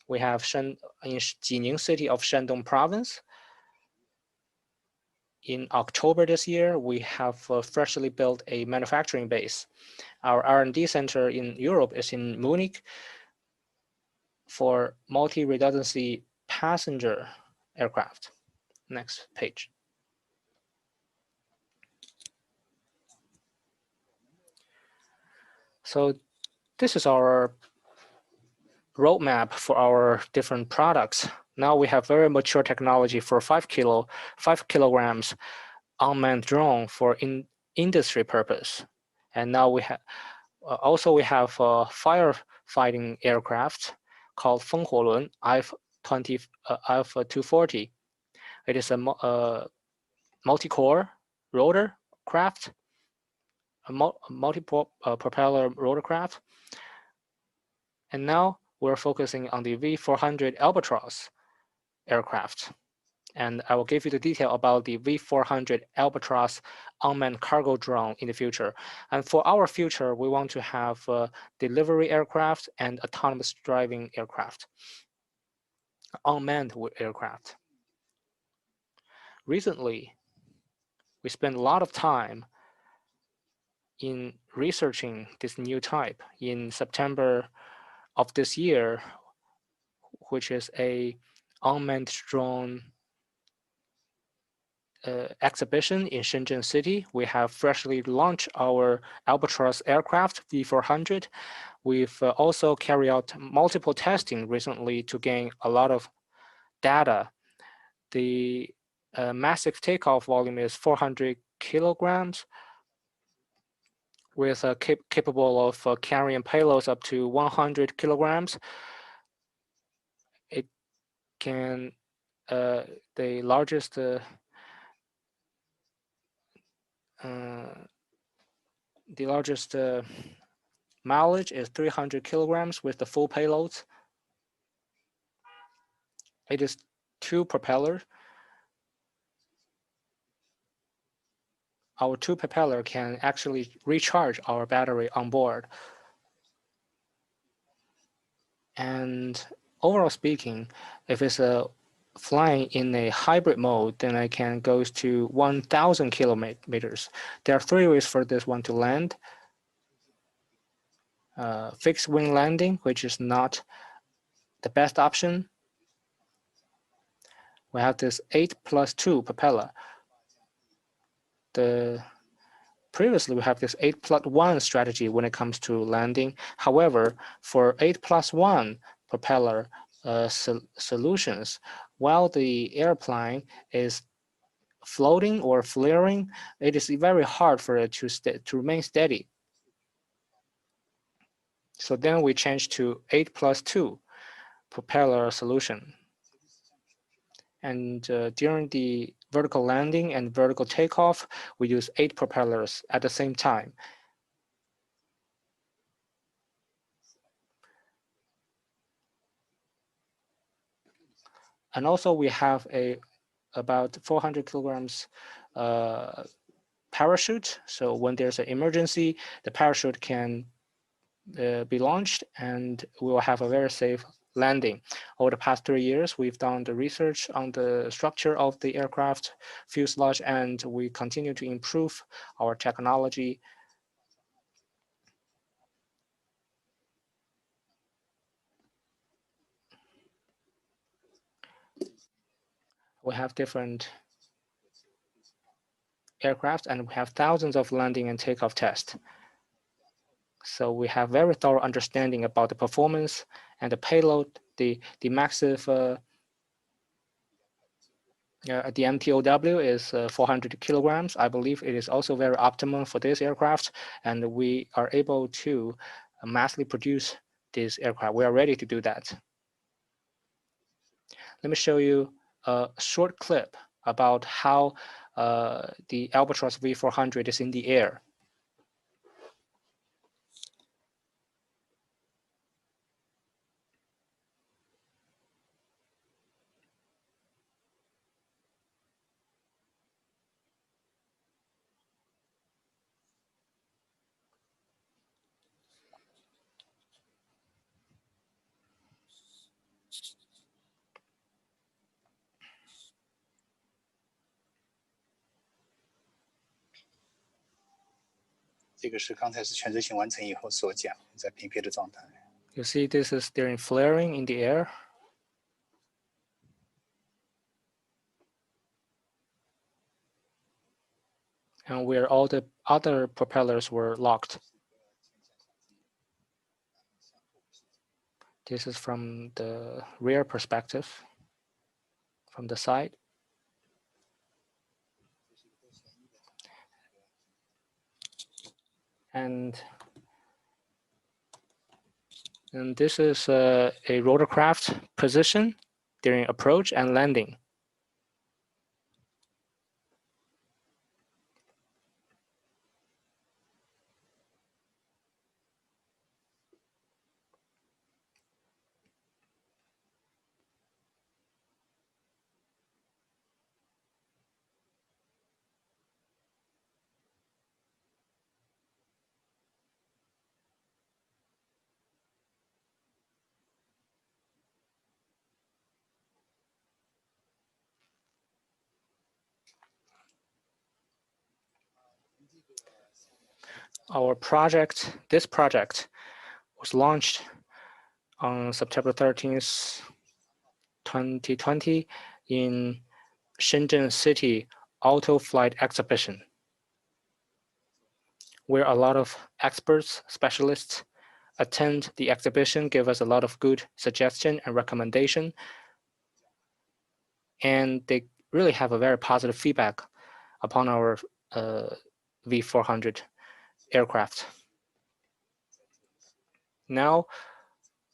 We have in Jining City of Shandong Province. In October this year, we have freshly built a manufacturing base. Our R&D center in Europe is in Munich for multi-redundancy passenger aircraft. Next page. So this is our roadmap for our different products. Now we have very mature technology for 5 kilograms unmanned drone for industry purpose. And now we have also we have a firefighting aircraft called 风火轮 F-240. It is a multi-core rotor craft, a multi-propeller rotorcraft. And now we're focusing on the V400 Albatros aircraft. And I will give you the detail about the V400 Albatros unmanned cargo drone in the future. And for our future, we want to have delivery aircraft and autonomous driving aircraft, unmanned aircraft. Recently, we spent a lot of time in researching this new type. In September of this year, which is a unmanned drone exhibition in Shenzhen City. We have freshly launched our Albatros aircraft V400. We've also carried out multiple testing recently to gain a lot of data. The massive takeoff volume is 400 kilograms with capable of carrying payloads up to 100 kilograms. It can, the largest mileage is 300 kilograms with the full payloads. It is 2 propellers. Our 2 propeller can actually recharge our battery on board. And overall speaking, if it's flying in a hybrid mode, then I can go to 1,000 kilometers. There are 3 ways for this one to land. Fixed wing landing, which is not the best option. We have this 8+2 propeller. Previously, we have this 8+1 strategy when it comes to landing. However, for 8+1 propeller solutions, while the airplane is floating or flaring, it is very hard for it to remain steady. So then we changed to 8+2 propeller solution. And during the vertical landing and vertical takeoff, we use 8 propellers at the same time. And also we have about 400 kilograms parachute. So when there's an emergency, the parachute can be launched and we will have a very safe landing. Over the past 3 years, we've done the research on the structure of the aircraft fuselage, and we continue to improve our technology. We have different aircraft and we have thousands of landing and takeoff tests. So we have very thorough understanding about the performance and the payload, the massive, the MTOW is 400 kilograms. I believe it is also very optimal for this aircraft, and we are able to massively produce this aircraft. We are ready to do that. Let me show you a short clip about how the Albatros V400 is in the air. You see, this is during flaring in the air. And where all the other propellers were locked. This is from the rear perspective, from the side. And this is a rotorcraft position during approach and landing. This project was launched on September 13th, 2020 in Shenzhen City Auto Flight Exhibition, where a lot of experts, specialists attend the exhibition, give us a lot of good suggestion and recommendation. And they really have a very positive feedback upon our V400 aircraft. Now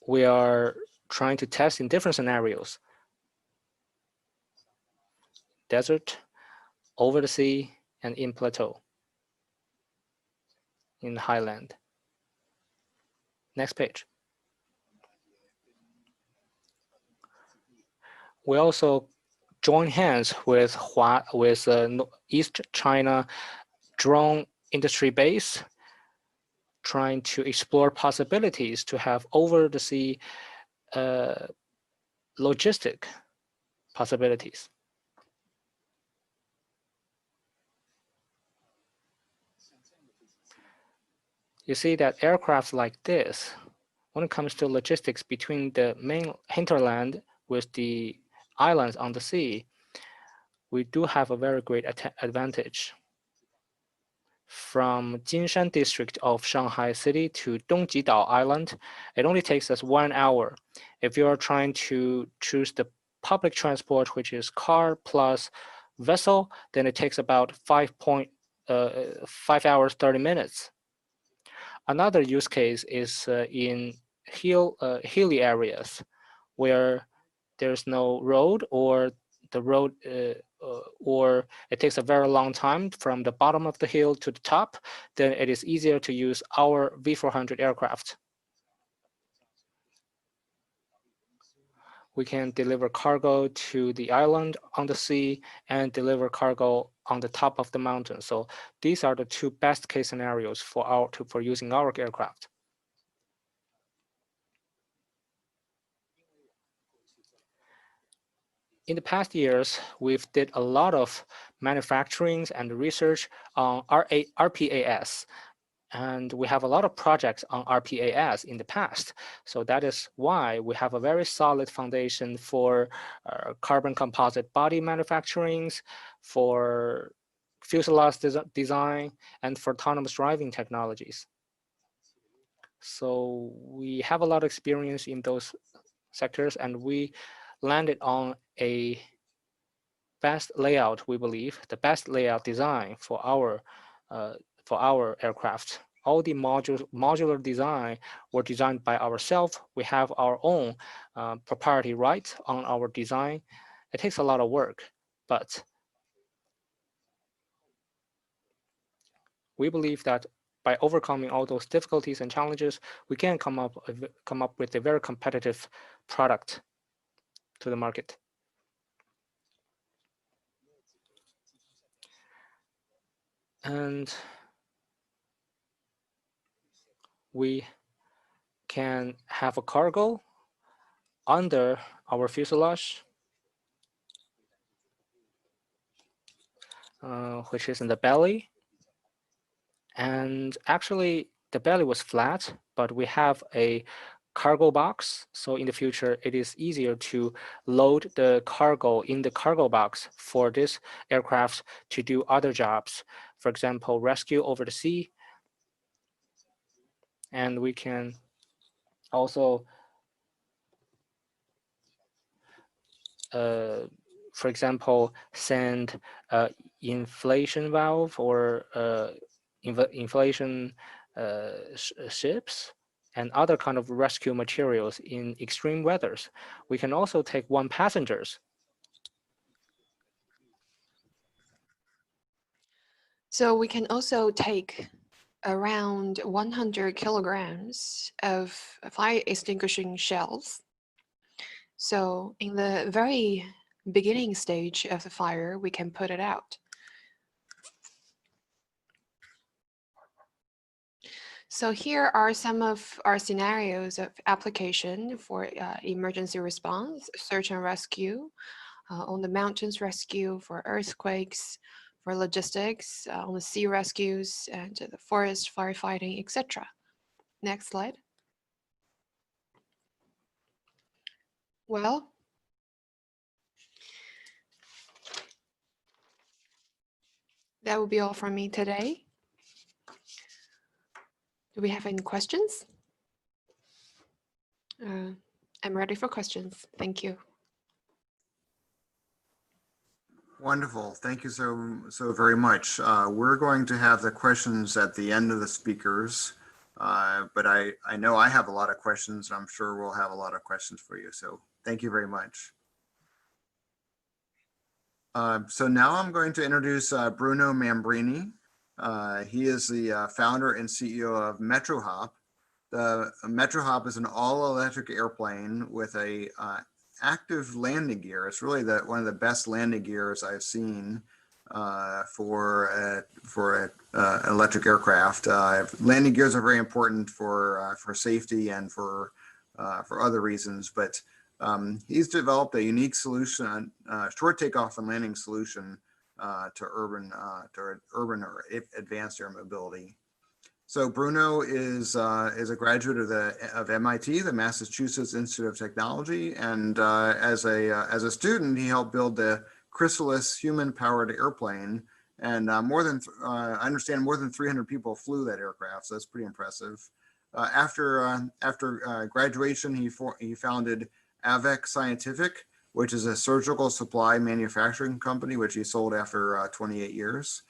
we are trying to test in different scenarios: desert, over the sea, and in plateau, in highland. Next page. We also join hands with East China drone industry base, trying to explore possibilities to have over the sea logistic possibilities. You see that aircraft like this, when it comes to logistics between the main hinterland with the islands on the sea, we do have a very great advantage. From Jinshan district of Shanghai City to Dongjidao Island, it only takes us 1 hour. If you are trying to choose the public transport, which is car plus vessel, then it takes about 5 hours, 30 minutes. Another use case is in hilly areas where there's no road, or the road or it takes a very long time from the bottom of the hill to the top, then it is easier to use our V400 aircraft. We can deliver cargo to the island on the sea and deliver cargo on the top of the mountain. So these are the two best case scenarios for using our aircraft. In the past years, we've did a lot of manufacturing and research on RPAS, and we have a lot of projects on RPAS in the past. So that is why we have a very solid foundation for carbon composite body manufacturing, for fuselage design, and for autonomous driving technologies. So we have a lot of experience in those sectors, and we landed on a best layout, we believe, the best layout design for our aircraft. All the modular design were designed by ourselves. We have our own proprietary right on our design. It takes a lot of work, but we believe that by overcoming all those difficulties and challenges, we can come up with a very competitive product to the market. And we can have a cargo under our fuselage, which is in the belly. And actually, the belly was flat, but we have a cargo box. So in the future, it is easier to load the cargo in the cargo box for this aircraft to do other jobs. For example, rescue over the sea. And we can also, for example, send inflation valve or inflation ships and other kind of rescue materials in extreme weathers. We can also take 1 passengers. So we can also take around 100 kilograms of fire extinguishing shells. So in the very beginning stage of the fire, we can put it out. So here are some of our scenarios of application for emergency response, search and rescue, on the mountains rescue, for earthquakes, for logistics, on the sea rescues, and the forest firefighting, etc. Next slide. Well, that will be all from me today. Do we have any questions? I'm ready for questions. Thank you. Wonderful. Thank you so very much. We're going to have the questions at the end of the speakers, but I know I have a lot of questions, and I'm sure we'll have a lot of questions for you. So thank you very much. So now I'm going to introduce Bruno Mombrinie. He is the founder and CEO of MetroHop. The MetroHop is an all-electric airplane with a active landing gear. It's really one of the best landing gears I've seen for electric aircraft. Landing gears are very important for safety and for other reasons, but he's developed a unique solution, short takeoff and landing solution to urban or advanced air mobility. So Bruno is a graduate of MIT, the Massachusetts Institute of Technology, and as a student, he helped build the Chrysalis human-powered airplane, and I understand more than 300 people flew that aircraft, so that's pretty impressive. After graduation, he founded Avex Scientific, which is a surgical supply manufacturing company, which he sold after 28 years.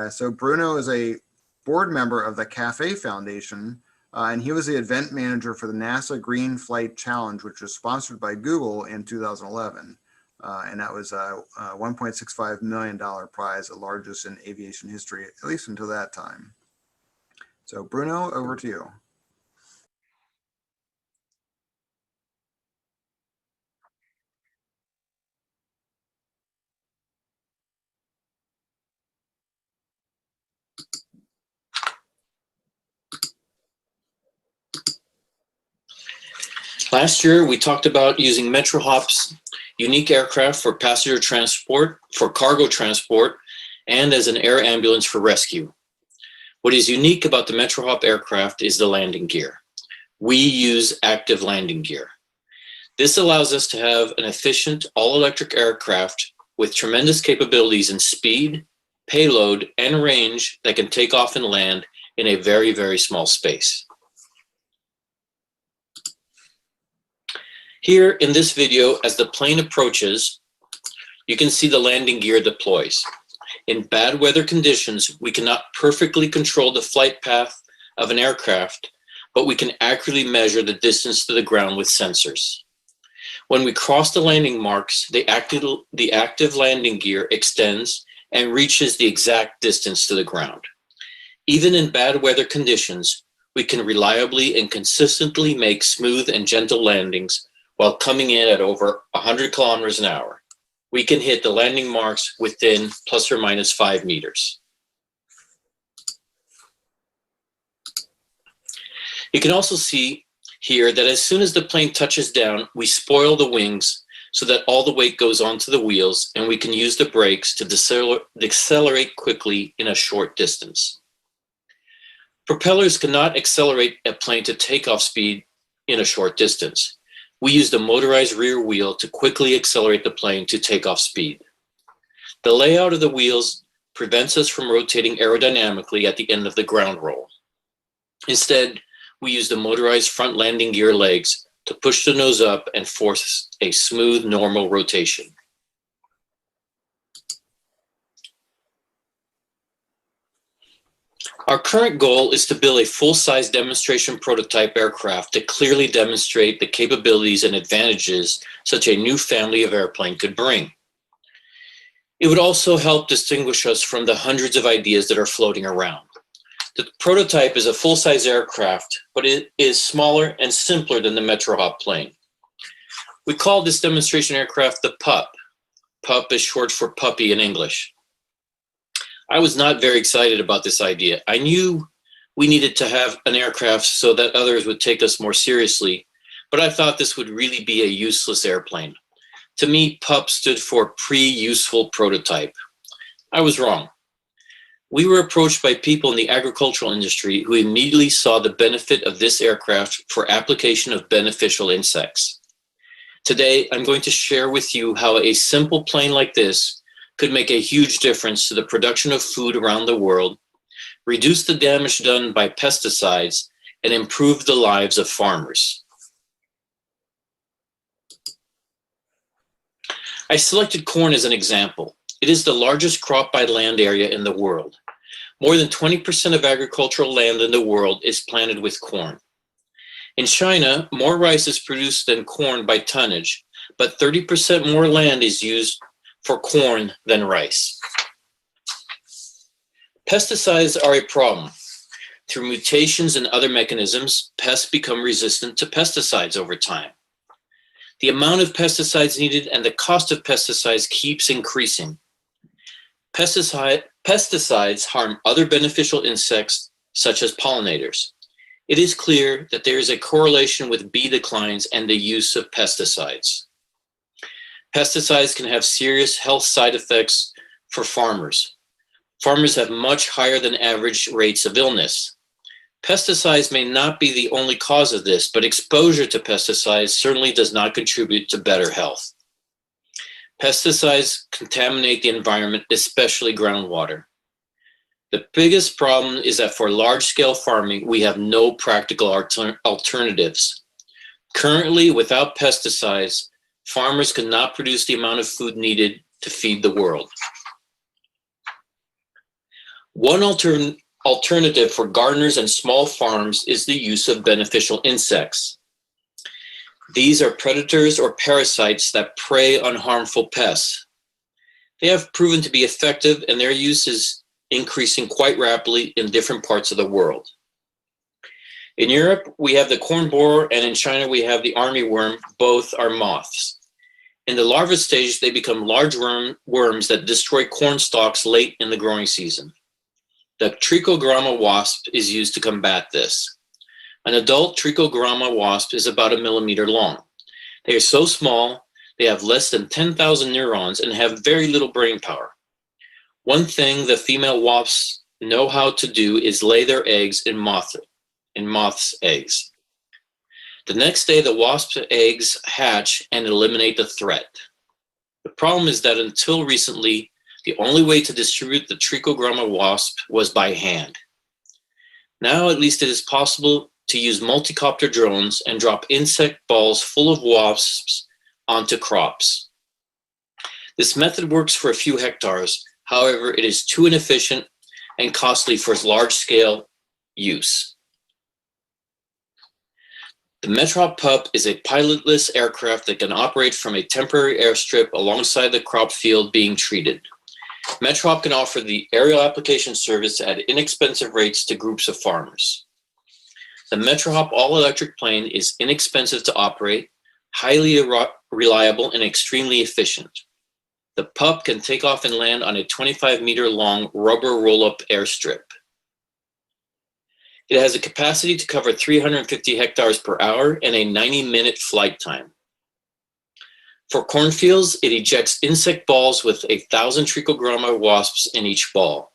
So Bruno is a board member of the CAFE Foundation, and he was the event manager for the NASA Green Flight Challenge, which was sponsored by Google in 2011. And that was a $1.65 million prize, the largest in aviation history, at least until that time. So Bruno, over to you. Last year, we talked about using MetroHop's unique aircraft for passenger transport, for cargo transport, and as an air ambulance for rescue. What is unique about the MetroHop aircraft is the landing gear. We use active landing gear. This allows us to have an efficient all-electric aircraft with tremendous capabilities in speed, payload, and range that can take off and land in a very, very small space. Here in this video, as the plane approaches, you can see the landing gear deploys. In bad weather conditions, we cannot perfectly control the flight path of an aircraft, but we can accurately measure the distance to the ground with sensors. When we cross the landing marks, the active landing gear extends and reaches the exact distance to the ground. Even in bad weather conditions, we can reliably and consistently make smooth and gentle landings while coming in at over 100 kilometers an hour. We can hit the landing marks within plus or minus 5 meters. You can also see here that as soon as the plane touches down, we spoil the wings so that all the weight goes onto the wheels, and we can use the brakes to decelerate quickly in a short distance. Propellers cannot accelerate a plane to takeoff speed in a short distance. We use the motorized rear wheel to quickly accelerate the plane to takeoff speed. The layout of the wheels prevents us from rotating aerodynamically at the end of the ground roll. Instead, we use the motorized front landing gear legs to push the nose up and force a smooth, normal rotation. Our current goal is to build a full-size demonstration prototype aircraft to clearly demonstrate the capabilities and advantages such a new family of airplane could bring. It would also help distinguish us from the hundreds of ideas that are floating around. The prototype is a full-size aircraft, but it is smaller and simpler than the MetroHop plane. We call this demonstration aircraft the PUP. PUP is short for puppy in English. I was not very excited about this idea. I knew we needed to have an aircraft so that others would take us more seriously, but I thought this would really be a useless airplane. To me, PUP stood for pre-useful prototype. I was wrong. We were approached by people in the agricultural industry who immediately saw the benefit of this aircraft for application of beneficial insects. Today, I'm going to share with you how a simple plane like this could make a huge difference to the production of food around the world, reduce the damage done by pesticides, and improve the lives of farmers. I selected corn as an example. It is the largest crop by land area in the world. More than 20% of agricultural land in the world is planted with corn. In China, more rice is produced than corn by tonnage, but 30% more land is used for corn than rice. Pesticides are a problem. Through mutations and other mechanisms, pests become resistant to pesticides over time. The amount of pesticides needed and the cost of pesticides keeps increasing. Pesticides harm other beneficial insects, such as pollinators. It is clear that there is a correlation with bee declines and the use of pesticides. Pesticides can have serious health side effects for farmers. Farmers have much higher than average rates of illness. Pesticides may not be the only cause of this, but exposure to pesticides certainly does not contribute to better health. Pesticides contaminate the environment, especially groundwater. The biggest problem is that for large-scale farming, we have no practical alternatives. Currently, without pesticides, farmers cannot produce the amount of food needed to feed the world. One alternative for gardeners and small farms is the use of beneficial insects. These are predators or parasites that prey on harmful pests. They have proven to be effective, and their use is increasing quite rapidly in different parts of the world. In Europe, we have the corn borer, and in China, we have the armyworm. Both are moths. In the larva stage, they become large worms that destroy corn stalks late in the growing season. The trichogramma wasp is used to combat this. An adult trichogramma wasp is about 1 millimeter long. They are so small, they have less than 10,000 neurons and have very little brain power. One thing the female wasps know how to do is lay their eggs in moths' eggs. The next day, the wasp's eggs hatch and eliminate the threat. The problem is that until recently, the only way to distribute the trichogramma wasp was by hand. Now, at least it is possible to use multi-copter drones and drop insect balls full of wasps onto crops. This method works for a few hectares. However, it is too inefficient and costly for large-scale use. The MetroHop PUP is a pilotless aircraft that can operate from a temporary airstrip alongside the crop field being treated. MetroHop can offer the aerial application service at inexpensive rates to groups of farmers. The MetroHop all-electric plane is inexpensive to operate, highly reliable, and extremely efficient. The PUP can take off and land on a 25-meter-long rubber roll-up airstrip. It has a capacity to cover 350 hectares per hour and a 90-minute flight time. For cornfields, it ejects insect balls with 1,000 trichogramma wasps in each ball.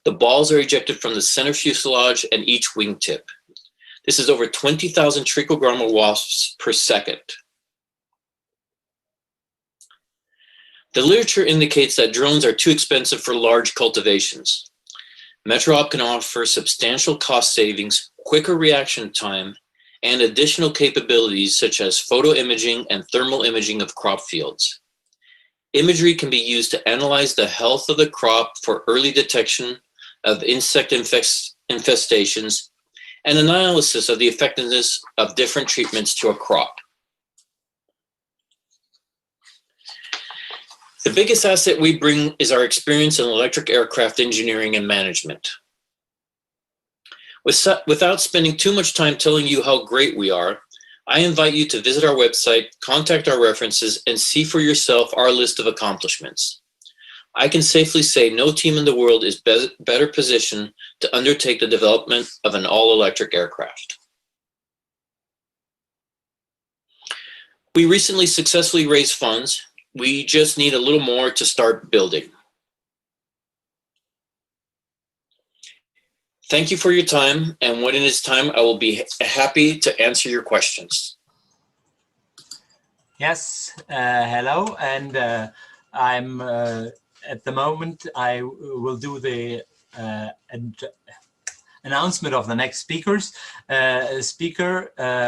The balls are ejected from the center fuselage and each wingtip. This is over 20,000 trichogramma wasps per second. The literature indicates that drones are too expensive for large cultivations. MetroHop can offer substantial cost savings, quicker reaction time, and additional capabilities such as photo imaging and thermal imaging of crop fields. Imagery can be used to analyze the health of the crop for early detection of insect infestations, and analysis of the effectiveness of different treatments to a crop. The biggest asset we bring is our experience in electric aircraft engineering and management. Without spending too much time telling you how great we are, I invite you to visit our website, contact our references, and see for yourself our list of accomplishments. I can safely say no team in the world is better positioned to undertake the development of an all-electric aircraft. We recently successfully raised funds. We just need a little more to start building. Thank you for your time, and when it is time, I will be happy to answer your questions. Yes, hello, and I'm at the moment I will do the announcement of the next speaker,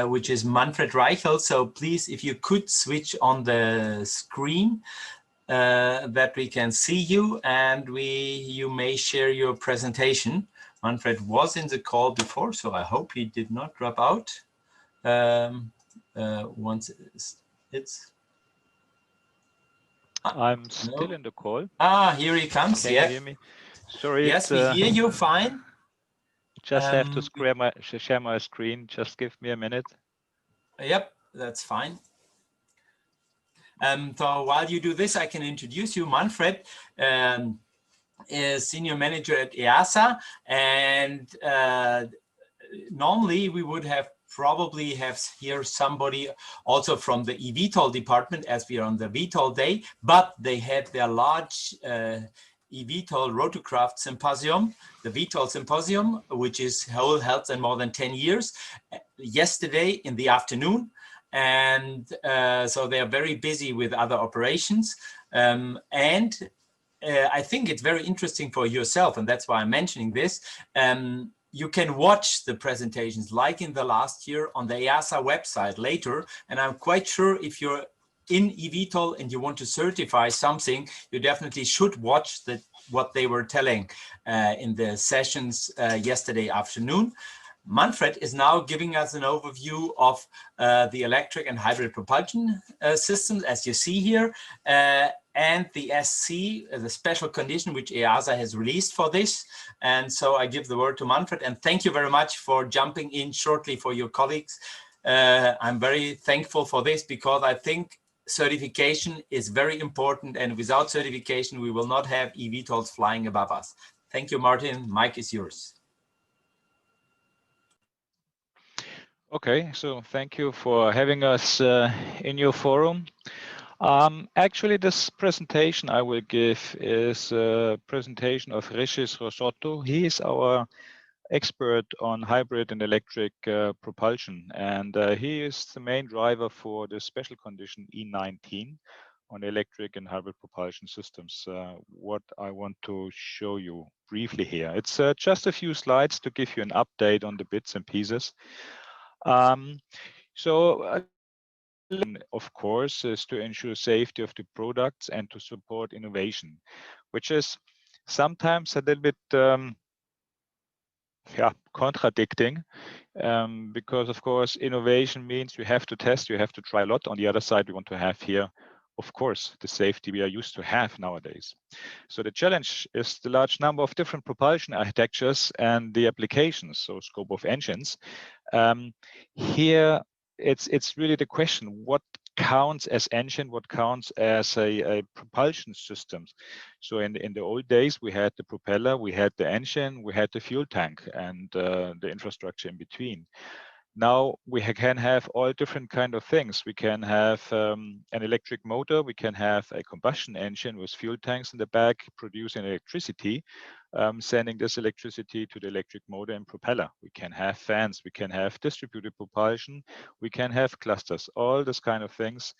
which is Manfred Reichel. So please, if you could switch on the screen that we can see you, and you may share your presentation. Manfred was in the call before, so I hope he did not drop out. Once it's I'm still in the call. Ah, here he comes. Can you hear me? Sorry. Yes, we hear you fine. Just have to share my screen. Just give me a minute. Yep, that's fine. So while you do this, I can introduce you. Manfred is senior manager at EASA, and normally we would probably have here somebody also from the eVTOL department, as we are on the VTOL day, but they had their large eVTOL rotorcraft symposium, the VTOL symposium, which is held in more than 10 years, yesterday in the afternoon. And so they are very busy with other operations. I think it's very interesting for yourself, and that's why I'm mentioning this. You can watch the presentations like in the last year on the EASA website later. And I'm quite sure if you're in eVTOL and you want to certify something, you definitely should watch what they were telling in the sessions yesterday afternoon. Manfred is now giving us an overview of the electric and hybrid propulsion systems, as you see here, and the SC, the special condition which EASA has released for this. And so I give the word to Manfred, and thank you very much for jumping in shortly for your colleagues. I'm very thankful for this, because I think certification is very important, and without certification, we will not have eVTOLs flying above us. Thank you, Martin. Mike is yours. Okay, so thank you for having us in your forum. Actually, this presentation I will give is a presentation of Regis Rosotto. He is our expert on hybrid and electric propulsion, and he is the main driver for the special condition E19 on electric and hybrid propulsion systems. What I want to show you briefly here. It's just a few slides to give you an update on the bits and pieces. Of course, is to ensure safety of the products and to support innovation, which is sometimes a little bit contradicting, because of course innovation means you have to test, you have to try a lot. On the other side, we want to have here, of course, the safety we are used to have nowadays. So the challenge is the large number of different propulsion architectures and the applications, so scope of engines. Here it's really the question, what counts as engine, what counts as a propulsion system. So in the old days, we had the propeller, we had the engine, we had the fuel tank, and the infrastructure in between. Now we can have all different kind of things. We can have an electric motor, we can have a combustion engine with fuel tanks in the back producing electricity, sending this electricity to the electric motor and propeller. We can have fans, we can have distributed propulsion, we can have clusters. All this kind of things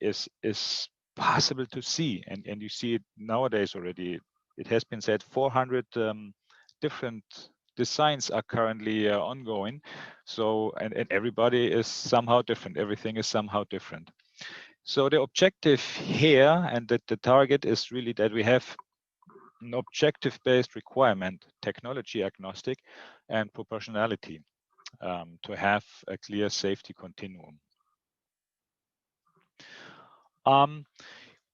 is possible to see, and you see it nowadays already. It has been said 400 different designs are currently ongoing. So, and everybody is somehow different. Everything is somehow different. So the objective here and that the target is really that we have an objective-based requirement, technology agnostic, and proportionality to have a clear safety continuum.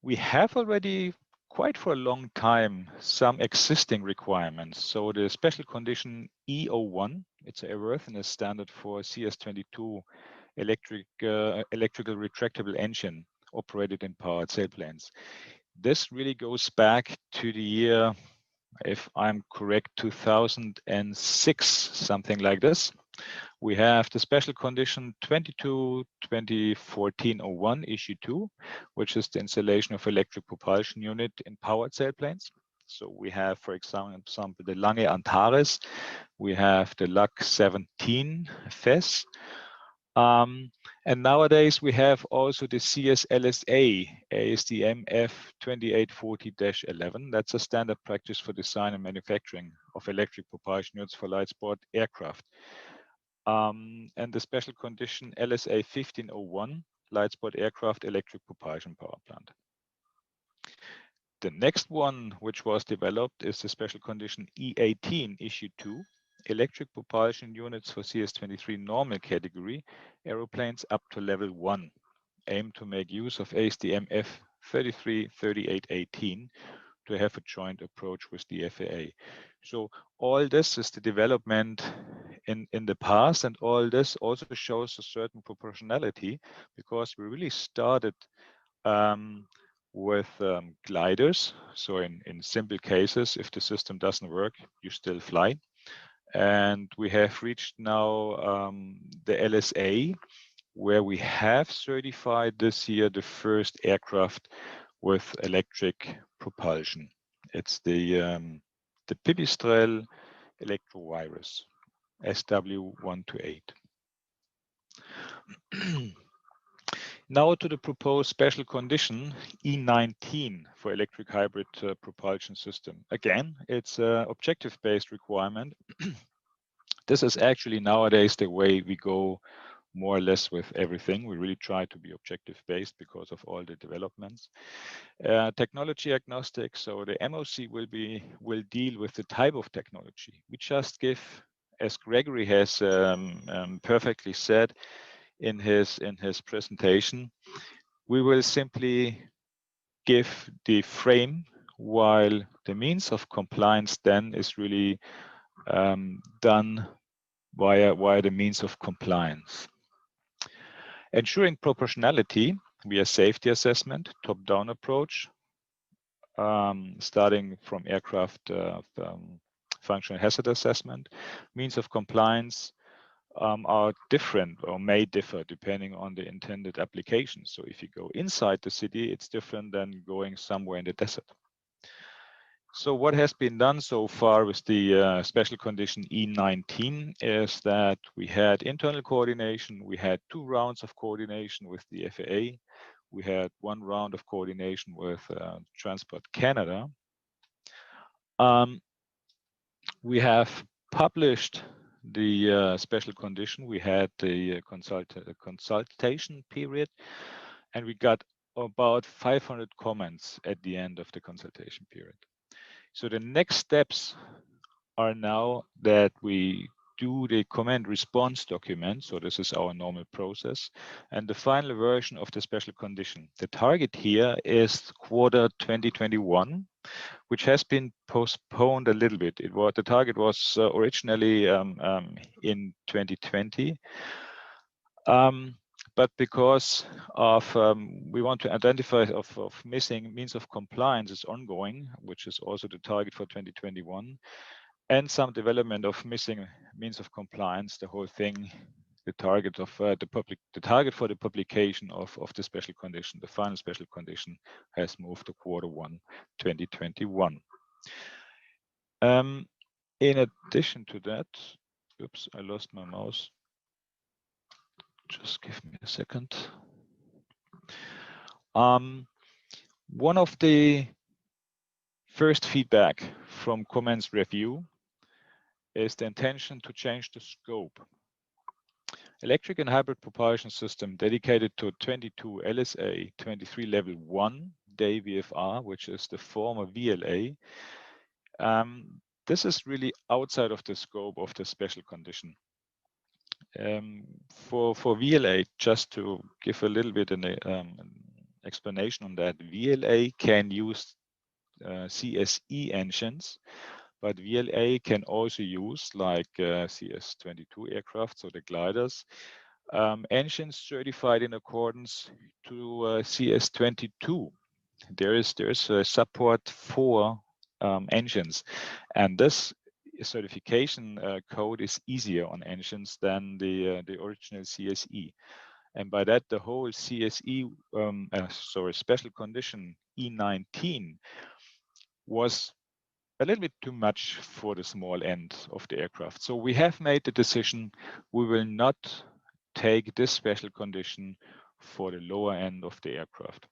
We have already quite for a long time some existing requirements. So the special condition E01, it's an airworthiness standard for CS22 electrical retractable engine operated in powered sailplanes. This really goes back to the year, if I'm correct, 2006, something like this. We have the special condition 22/2014-01 issue 2, which is the installation of electric propulsion unit in powered sailplanes. So we have, for example, the Lange Antares, we have the LAC 17 FES. And nowadays we have also the CSLSA ASTM F2840-11. That's a standard practice for design and manufacturing of electric propulsion units for light sport aircraft. And the special condition LSA 1501, light sport aircraft electric propulsion power plant. The next one, which was developed, is the special condition E18 issue 2, electric propulsion units for CS23 normal category aeroplanes up to level 1, aim to make use of ASTM F333818 to have a joint approach with the FAA. So all this is the development in the past, and all this also shows a certain proportionality, because we really started with gliders. So in simple cases, if the system doesn't work, you still fly. And we have reached now the LSA, where we have certified this year the first aircraft with electric propulsion. It's the Pipistrel Electrovirus, SW128. Now to the proposed special condition E19 for electric hybrid propulsion system. Again, it's an objective-based requirement. This is actually nowadays the way we go more or less with everything. We really try to be objective-based because of all the developments. Technology agnostic, so the MOC will deal with the type of technology. We just give, as Gregory has perfectly said in his presentation, we will simply give the frame, while the means of compliance then is really done via the means of compliance. Ensuring proportionality via safety assessment, top-down approach, starting from aircraft functional hazard assessment. Means of compliance are different or may differ depending on the intended application. So if you go inside the city, it's different than going somewhere in the desert. So what has been done so far with the special condition E19 is that we had internal coordination. We had 2 rounds of coordination with the FAA. We had 1 round of coordination with Transport Canada. We have published the special condition. We had the consultation period, and we got about 500 comments at the end of the consultation period. So the next steps are now that we do the comment response document. So this is our normal process, and the final version of the special condition. The target here is quarter 2021, which has been postponed a little bit. The target was originally in 2020. But because of we want to identify of missing means of compliance is ongoing, which is also the target for 2021, and some development of missing means of compliance, the whole thing, the target of the target for the publication of the special condition, the final special condition, has moved to quarter 1, 2021. In addition to that, oops, I lost my mouse. Just give me a second. One of the first feedback from comments review is the intention to change the scope. Electric and hybrid propulsion system dedicated to 22 LSA 23 level 1 day VFR, which is the former VLA, This is really outside of the scope of the special condition. For VLA, just to give a little bit an explanation on that, VLA can use CSE engines, but VLA can also use, like CS-22 aircraft, so the gliders, engines certified in accordance to CS-22. There is a support for engines, and this certification code is easier on engines than the original CSE. And by that, the whole CSE, special condition E19 was a little bit too much for the small end of the aircraft. So we have made the decision, we will not take this special condition for the lower end of the aircraft.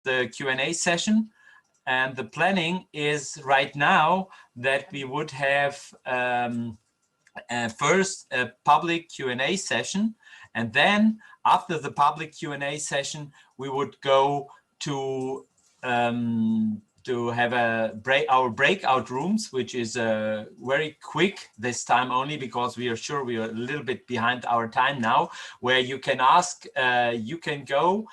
The Q&A session, and the planning is right now that we would have first a public Q&A session, and then after the public Q&A session we would go to have our breakout rooms, which is very quick this time, only because we are sure we are a little bit behind our time now, where you can ask, you can go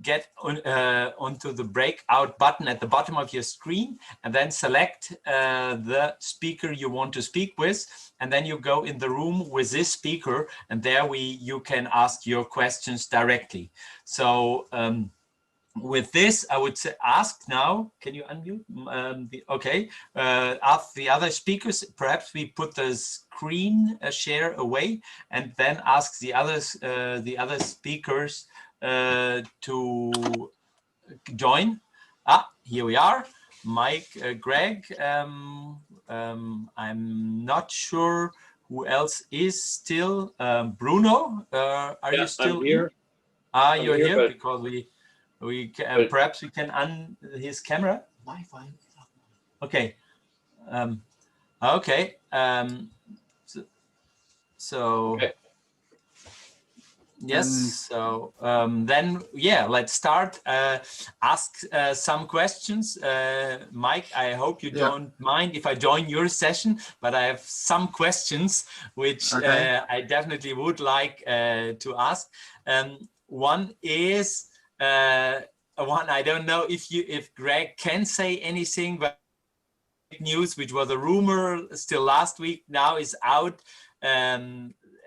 get onto the breakout button at the bottom of your screen and then select the speaker you want to speak with, and then you go in the room with this speaker, and there you can ask your questions directly. So with this, I would say ask now, can you unmute? Okay, ask the other speakers, perhaps we put the screen share away and then ask the other speakers to join. Here we are, Mike, Greg. I'm not sure who else is still. Bruno, are you still here? You're here, but because we can, perhaps we can his camera. Okay. Okay. So okay. Yes, so then, yeah, let's start. Ask some questions. Mike, I hope you don't mind if I join your session, but I have some questions which I definitely would like to ask. One is, I don't know if Greg can say anything, but news, which was a rumor still last week, now is out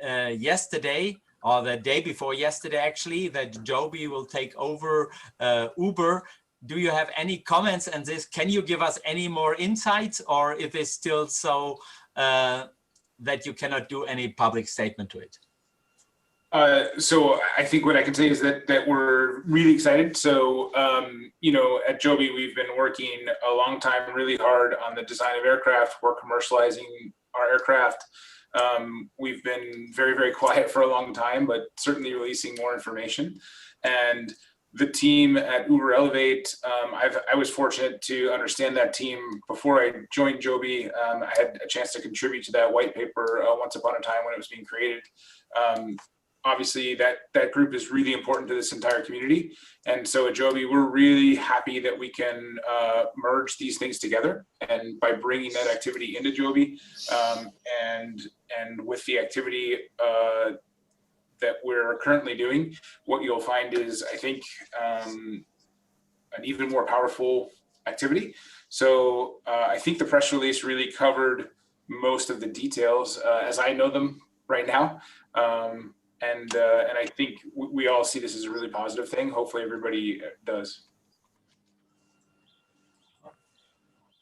yesterday, or the day before yesterday, actually, that Joby will take over Uber. Do you have any comments on this? Can you give us any more insights, or is it still so that you cannot do any public statement to it? So I think what I can say is that we're really excited. So, you know, at Joby, we've been working a long time, really hard on the design of aircraft. We're commercializing our aircraft. We've been very, very quiet for a long time, but certainly releasing more information. And the team at Uber Elevate, I was fortunate to understand that team before I joined Joby. I had a chance to contribute to that white paper once upon a time when it was being created. Obviously, that group is really important to this entire community. And so at Joby, we're really happy that we can merge these things together. And by bringing that activity into Joby, and with the activity that we're currently doing, what you'll find is, I think, an even more powerful activity. So I think the press release really covered most of the details as I know them right now. And I think we all see this as a really positive thing. Hopefully everybody does.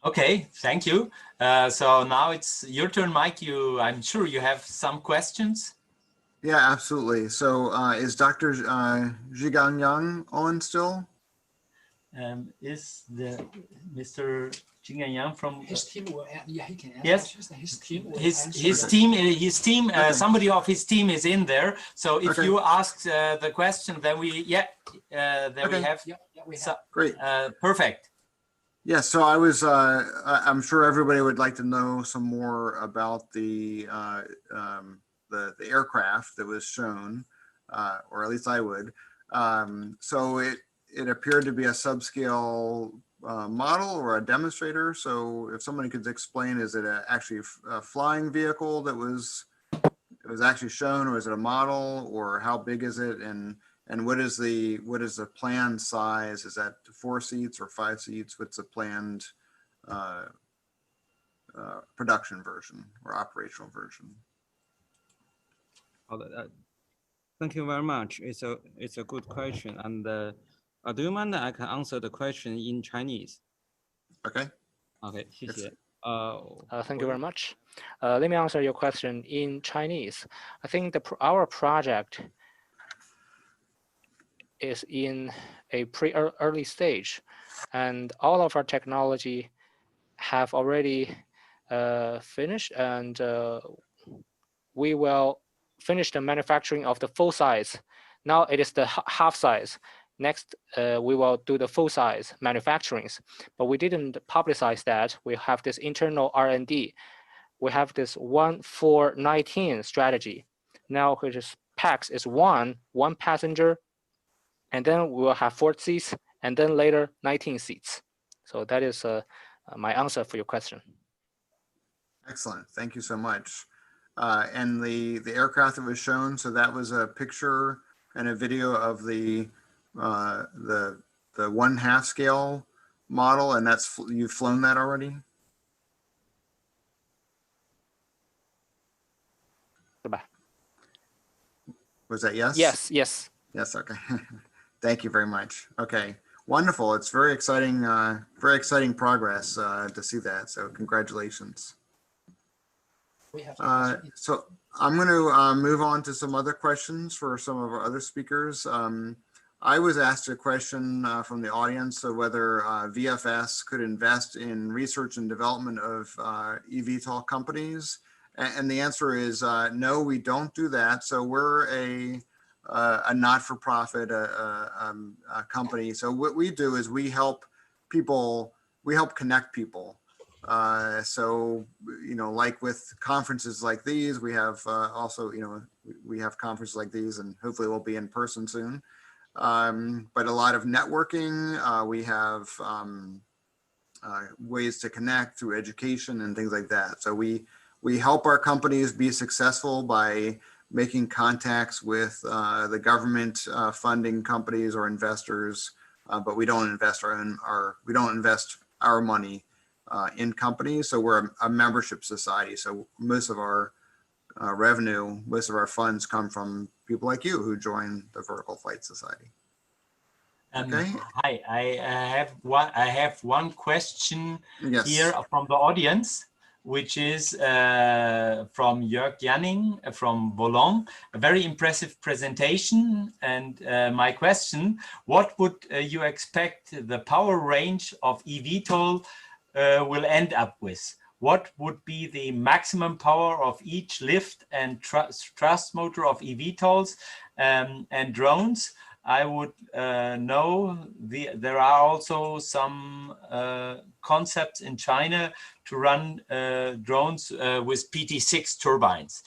Okay, thank you. So now it's your turn, Mike. I'm sure you have some questions. Yeah, absolutely. So is Dr. Zhigang on still? Is the Mr. Yang from his team will. Yeah, he can answer. yes. His team will His answer. team. Okay. Somebody of his team is in there. So if Okay. you ask the question, then we then we Okay. have. Yeah, we have. So, Great. perfect. Yeah, so I was, I'm sure everybody would like to know some more about the aircraft that was shown, or at least I would. So it appeared to be a subscale model or a demonstrator. So if somebody could explain, is it actually a flying vehicle that was actually shown, or is it a model, or how big is it, and what is the planned size? Is that 4 seats or 5 seats? What's the planned production version or operational version? Thank you very much. It's a good question, and do you mind I can answer the question in Chinese? Okay. Okay, 谢谢. Thank you very much. Let me answer your question in Chinese. I think our project is in a early stage, and all of our technology have already finished, and we will finish the manufacturing of the full size. Now it is the half size. Next, we will do the full size manufacturings, but we didn't publicize that. We have this internal R&D. We have this 1-4-19 strategy. Now, which is PAX is one passenger, and then we will have 4 seats, and then later 19 seats. So that is my answer for your question. Excellent. Thank you so much. And the aircraft that was shown, so that was a picture and a video of the 1/2 scale model, and that's, you've flown that already? Was that yes? Yes, yes. Yes, okay. Thank you very much. Okay, wonderful. It's very exciting progress to see that. So congratulations. So I'm going to move on to some other questions for some of our other speakers. I was asked a question from the audience of whether VFS could invest in research and development of eVTOL companies. And the answer is no, we don't do that. So we're a not-for-profit company. So what we do is we help people, we help connect people. So, you know, like with conferences like these, we have also, you know, we have conferences like these, and hopefully we'll be in person soon. But a lot of networking, we have ways to connect through education and things like that. So we help our companies be successful by making contacts with the government funding companies or investors, but we don't invest our money in companies. So we're a membership society. So most of our revenue, most of our funds come from people like you who join the Vertical Flight Society. Okay. Hi, I have one question Yes. here from the audience, which is from Jörg Janning from Volon. A very impressive presentation. And my question, what would you expect the power range of eVTOL will end up with? What would be the maximum power of each lift and thrust motor of eVTOLs and drones? I would know there are also some concepts in China to run drones with PT6 turbines.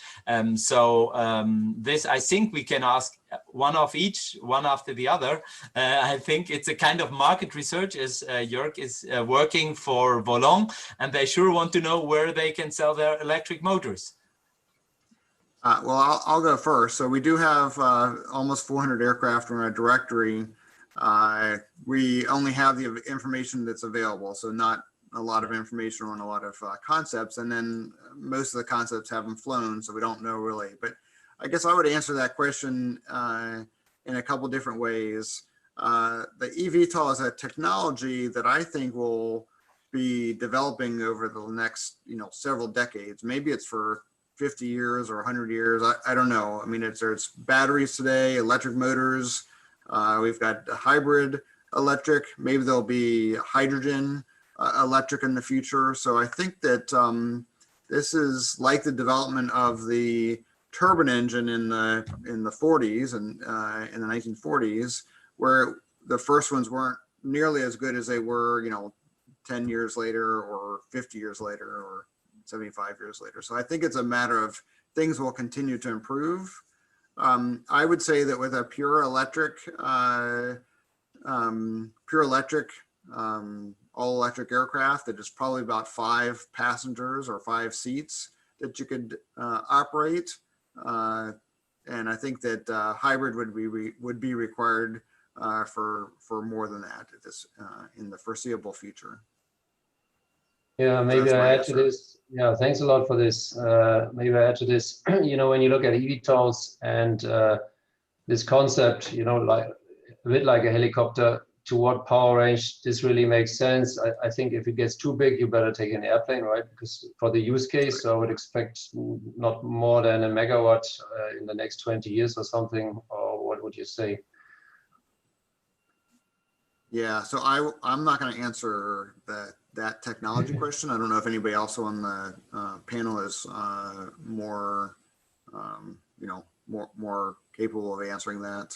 This, I think we can ask one of each, one after the other. I think it's a kind of market research, as Jörg is working for Volon, and they sure want to know where they can sell their electric motors. Well, I'll go first. So we do have almost 400 aircraft in our directory. We only have the information that's available, so not a lot of information on a lot of concepts. And then most of the concepts haven't flown, so we don't know really. But I guess I would answer that question in a couple different ways. The eVTOL is a technology that I think will be developing over the next, several decades. Maybe it's for 50 years or 100 years. I don't know. I mean, there's batteries today, electric motors. We've got hybrid electric. Maybe there'll be hydrogen. electric in the future. So I think that this is like the development of the turbine engine in the 40s and in the 1940s, where the first ones weren't nearly as good as they were, 10 years later or 50 years later or 75 years later. So I think it's a matter of things will continue to improve. I would say that with a pure electric, all electric aircraft, that is probably about 5 passengers or 5 seats that you could operate. And I think that hybrid would be required for more than that at this in the foreseeable future. Yeah, maybe I add to this. Yeah, thanks a lot for this. Maybe I add to this. When you look at eVTOLs and this concept, like a bit like a helicopter, to what power range this really makes sense. I think if it gets too big, you better take an airplane, right? Because for the use case, I would expect not more than a megawatt in the next 20 years or something. Or what would you say? Yeah, so I'm not going to answer that technology question. I don't know if anybody else on the panel is more capable of answering that.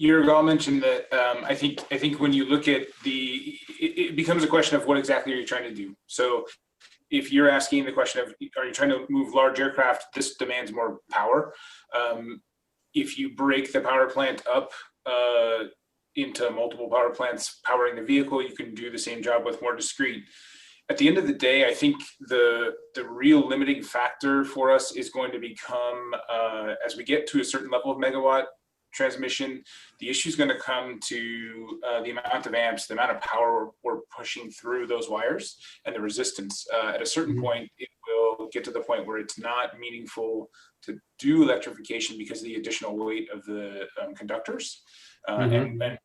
Jürgen mentioned that I think when you look at it becomes a question of what exactly are you trying to do. So if you're asking the question of, are you trying to move large aircraft, this demands more power. If you break the power plant up into multiple power plants powering the vehicle, you can do the same job with more discrete. At the end of the day, I think the real limiting factor for us is going to become, as we get to a certain level of megawatt transmission, the issue is going to come to the amount of amps, the amount of power we're pushing through those wires, and the resistance. At a certain point, it will get to the point where it's not meaningful to do electrification because of the additional weight of the conductors. And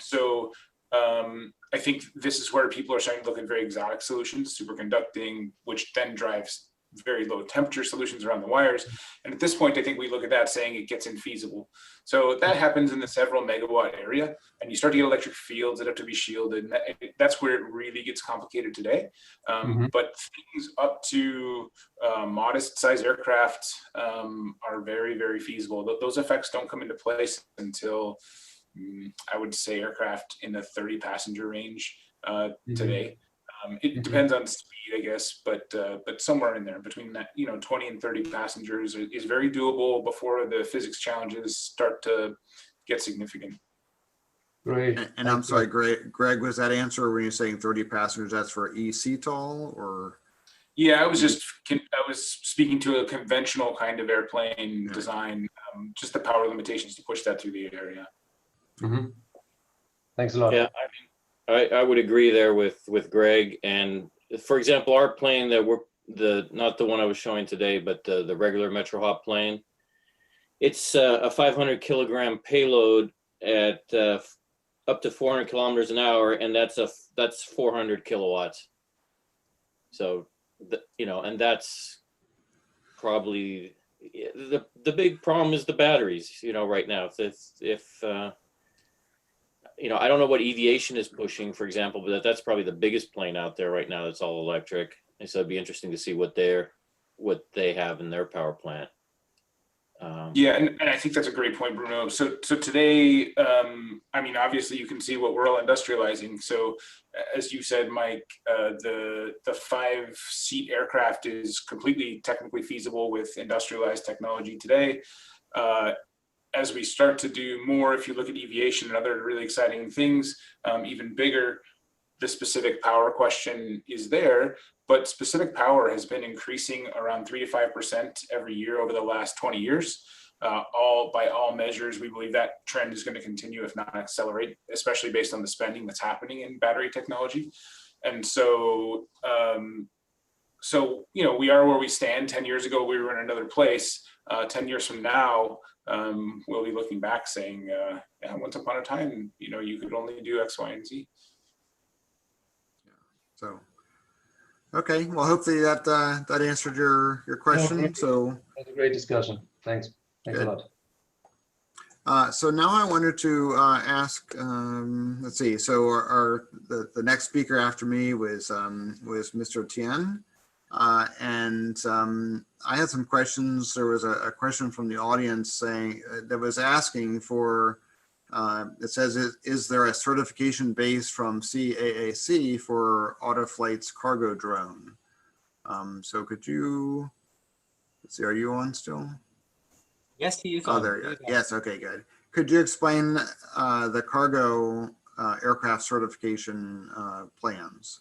so I think this is where people are starting to look at very exotic solutions, superconducting, which then drives very low temperature solutions around the wires. And at this point, I think we look at that saying it gets infeasible. So that happens in the several megawatt area, and you start to get electric fields that have to be shielded. And that's where it really gets complicated today. But things up to modest size aircraft are very, very feasible. Those effects don't come into place until I would say aircraft in the 30 passenger range today. It depends on speed, I guess, but somewhere in there between that, 20 and 30 passengers is very doable before the physics challenges start to get significant. Great. And I'm sorry, Greg, was that answer when you're saying 30 passengers, that's for eVTOL or? Yeah, I was speaking to a conventional kind of airplane design, just the power limitations to push that through the area. Thanks a lot. Yeah, I would agree there with Greg. And for example, our plane that not the one I was showing today, but the regular MetroHop plane, it's a 500 kilogram payload at up to 400 kilometers an hour, and that's 400 kilowatts. So and that's probably the big problem is the batteries. Right now, if I don't know what eVTOL is pushing, for example, but that's probably the biggest plane out there right now that's all electric. And so it'd be interesting to see what they have in their power plant. Yeah, and I think that's a great point, Bruno. So today, obviously you can see what we're all industrializing. So as you said, Mike, the 5-seat aircraft is completely technically feasible with industrialized technology today. As we start to do more, if you look at eVTOL and other really exciting things, even bigger, the specific power question is there, but specific power has been increasing around 3 to 5% every year over the last 20 years. By all measures, we believe that trend is going to continue, if not accelerate, especially based on the spending that's happening in battery technology. And so, we are where we stand. 10 years ago, we were in another place. 10 years from now, we'll be looking back saying, once upon a time, you could only do X, Y, and Z. So, okay. Well, hopefully that answered your question. So that's a great discussion. Thanks a lot. So now I wanted to ask, let's see, so the next speaker after me was Mr. Tian. And I had some questions. There was a question from the audience saying that was asking for, it says, is there a certification base from CAAC for Autoflight's cargo drone? So could you, let's see, are you on still? Yes, he is Oh, on. there you go. Yes, okay, good. Could you explain the cargo aircraft certification plans?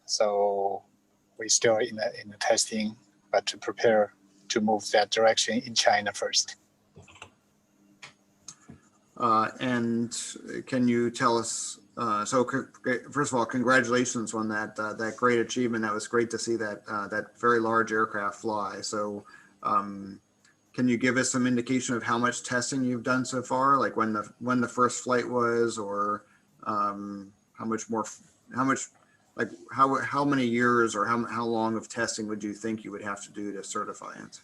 So we're still in the testing, but to prepare to move that direction in China first. And can you tell us, so first of all, congratulations on that great achievement. That was great to see that very large aircraft fly. So can you give us some indication of how much testing you've done so far, like when the first flight was, or how many years or how long of testing would you think you would have to do to certify it?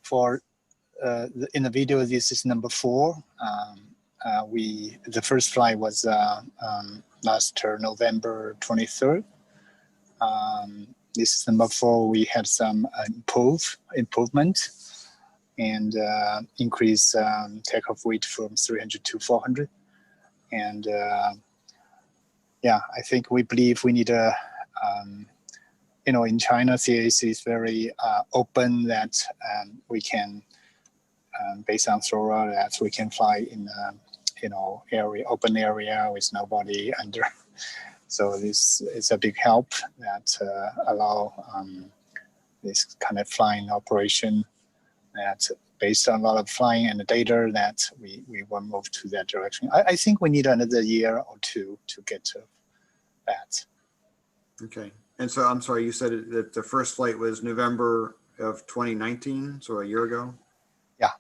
For in the video, this is number 4. The first flight was last November 23rd. This is number 4. We had some improvement and increase takeoff weight from 300 to 400. And yeah, I think we believe we need a in China, CAAC is very open that we can, based on thorough, that we can fly in open area with nobody under. So this is a big help that allow this kind of flying operation that based on a lot of flying and the data that we will move to that direction. I think we need another year or 2 to get to that. Okay. And so I'm sorry, you said that the first flight was November of 2019, so a year ago? Yeah.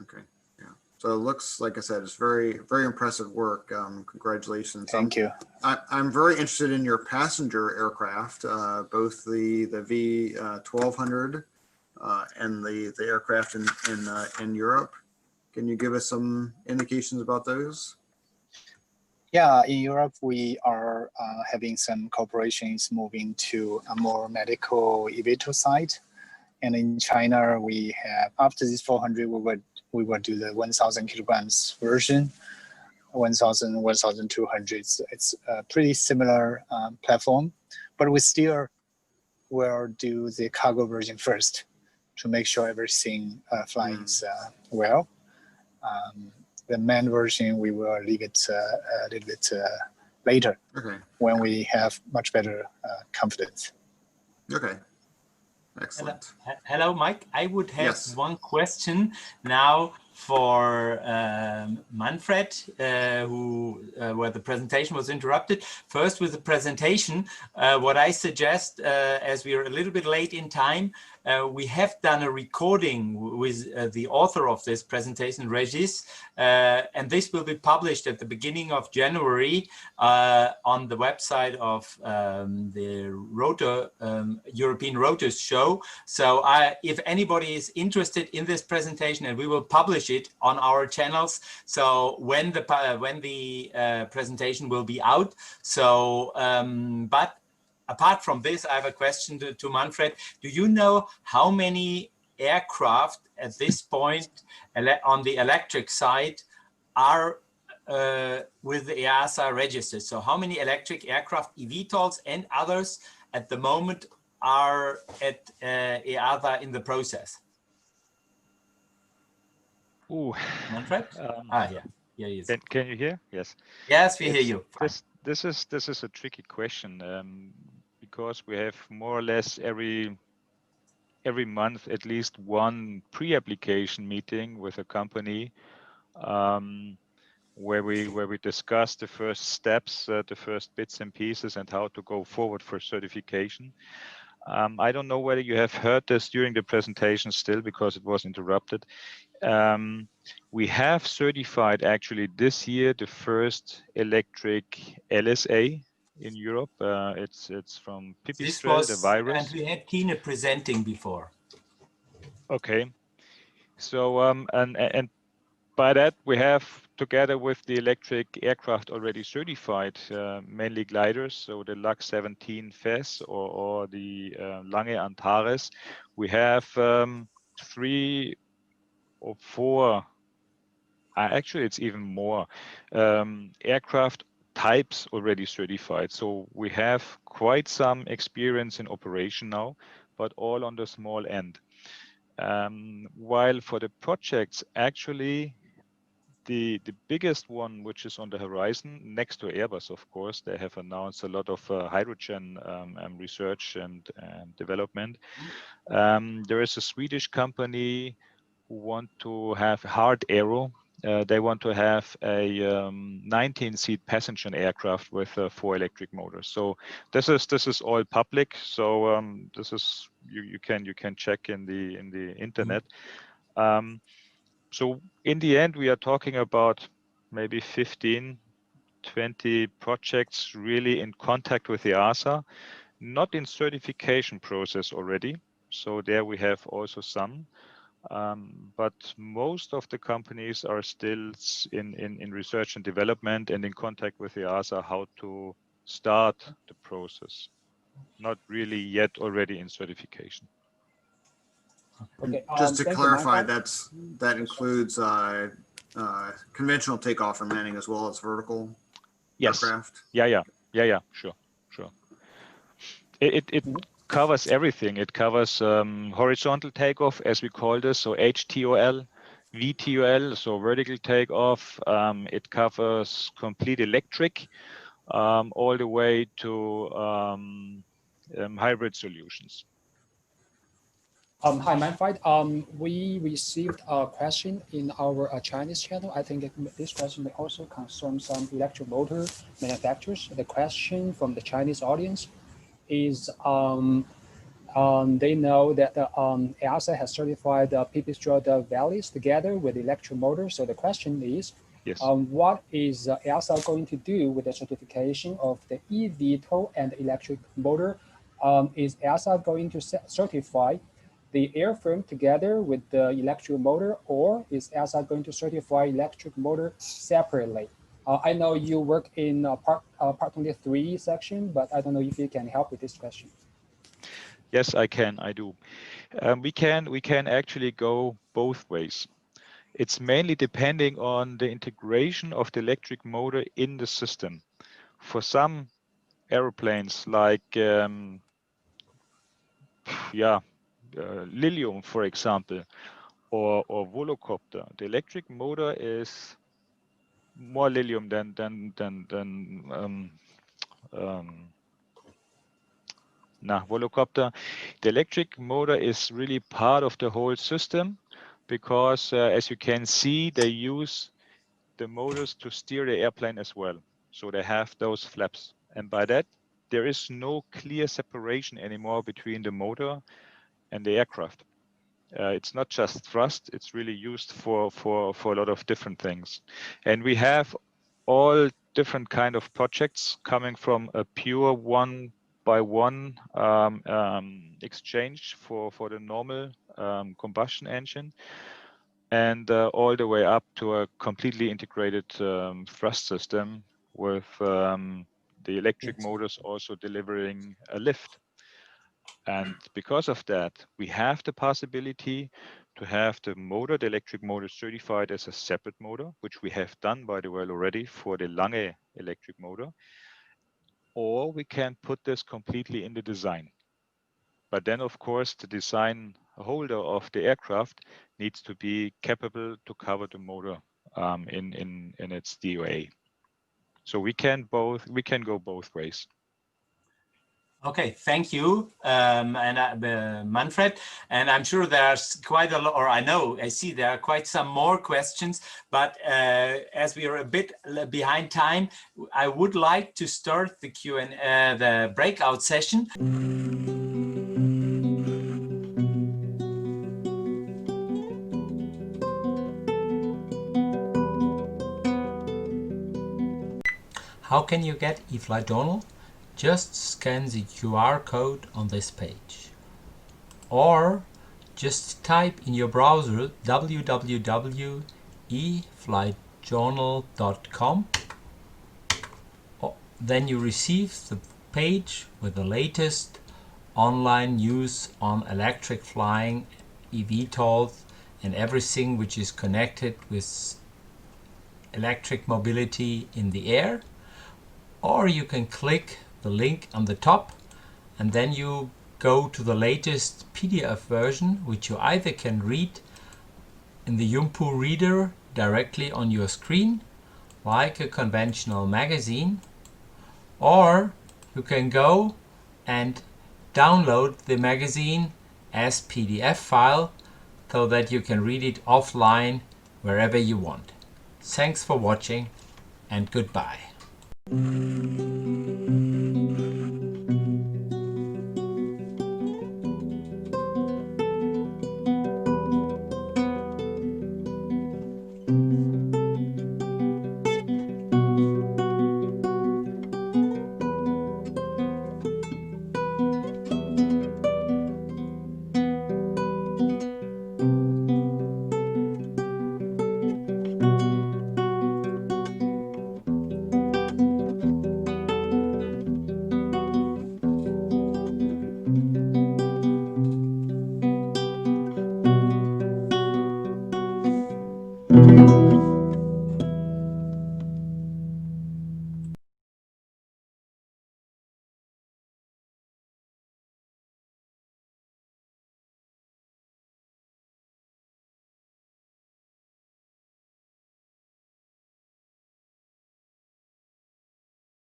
Okay. Yeah. So it looks, like I said, it's very, very impressive work. Congratulations. Thank you. I'm very interested in your passenger aircraft, both the V1200 and the aircraft in Europe. Can you give us some indications about those? Yeah, in Europe, we are having some corporations moving to a more medical eVTOL side. And in China, we have, after this 400, we will do the 1,000 kilograms version, 1,000, 1,200. It's a pretty similar platform, but we still will do the cargo version first to make sure everything flies well. The main version, we will leave it a little bit later, when we have much better confidence. Okay, excellent. Hello, Mike. I would have one question now for Manfred, where the presentation was interrupted. First, with the presentation, what I suggest, as we are a little bit late in time, we have done a recording with the author of this presentation, Regis, and this will be published at the beginning of January on the website of the European Rotors show. So if anybody is interested in this presentation, and we will publish it on our channels, so when the presentation will be out. So, but apart from this, I have a question to Manfred. Do you know how many aircraft at this point on the electric side are with the EASA registered? So how many electric aircraft, eVTOLs and others at the moment are at EASA in the process? Ooh. Manfred? Yeah. Yeah, he is. Can you hear? Yes. Yes, we hear you. This is a tricky question because we have more or less every month at least one pre-application meeting with a company where we discuss the first steps, the first bits and pieces, and how to go forward for certification. I don't know whether you have heard this during the presentation still, because it was interrupted. We have certified actually this year the first electric LSA in Europe. It's from This pipistrel, the was, virus. and we had Tina presenting before. Okay. So and by that we have, together with the electric aircraft already certified, mainly gliders, so the LAC 17 FES or the Lange Antares, we have 3 or 4, actually it's even more, aircraft types already certified. So we have quite some experience in operation now, but all on the small end. While for the projects, actually the biggest one, which is on the horizon, next to Airbus, of course, they have announced a lot of hydrogen research and development. There is a Swedish company who want to have hard aero. They want to have a 19-seat passenger aircraft with 4 electric motors. So this is all public. So this is you can check in the internet. So in the end, we are talking about maybe 15, 20 projects really in contact with the EASA, not in certification process already. So there we have also some, but most of the companies are still in research and development and in contact with the EASA how to start the process. Not really yet already in certification. Okay, just to clarify, that includes conventional takeoff and landing as well as vertical aircraft? Yeah, sure. It covers everything. It covers horizontal takeoff, as we call this, so HTOL, VTOL, so vertical takeoff. It covers complete electric, all the way to hybrid solutions. Hi, Manfred. We received a question in our Chinese channel. I think this question may also concern some electric motor manufacturers. The question from the Chinese audience is they know that the EASA has certified the pipistrel valleys together with electric motors. So the question is, yes. What is EASA going to do with the certification of the eVTOL and electric motor? Is EASA going to certify the airframe together with the electric motor, or is EASA going to certify electric motor separately? I know you work in Part 23 section, but I don't know if you can help with this question. Yes, I do. We can actually go both ways. It's mainly depending on the integration of the electric motor in the system. For some aeroplanes like Lilium, for example, or Volocopter, the electric motor is more Lilium than Volocopter. The electric motor is really part of the whole system because, as you can see, they use the motors to steer the airplane as well. So they have those flaps, and by that, there is no clear separation anymore between the motor and the aircraft. It's not just thrust, it's really used for a lot of different things. And we have all different kind of projects coming from a pure one-by-one exchange for the normal combustion engine, and all the way up to a completely integrated thrust system with the electric motors also delivering a lift. And because of that, we have the possibility to have the motor, the electric motor, certified as a separate motor, which we have done, by the way, already for the Lange electric motor. Or we can put this completely in the design. But then, of course, the design holder of the aircraft needs to be capable to cover the motor in its DOA. So we can go both ways. Okay, thank you, Manfred. And I'm sure there's quite a lot, or I see there are quite some more questions, but as we are a bit behind time, I would like to start the the breakout session. How can you get eFlight Journal? Just scan the QR code on this page. Or just type in your browser www.eflightjournal.com. Then you receive the page with the latest online news on electric flying, eVTOLs, and everything which is connected with electric mobility in the air. Or you can click the link on the top and then you go to the latest PDF version, which you either can read in the Yumpu reader directly on your screen, like a conventional magazine, or you can go and download the magazine as PDF file so that you can read it offline wherever you want. Thanks for watching and goodbye.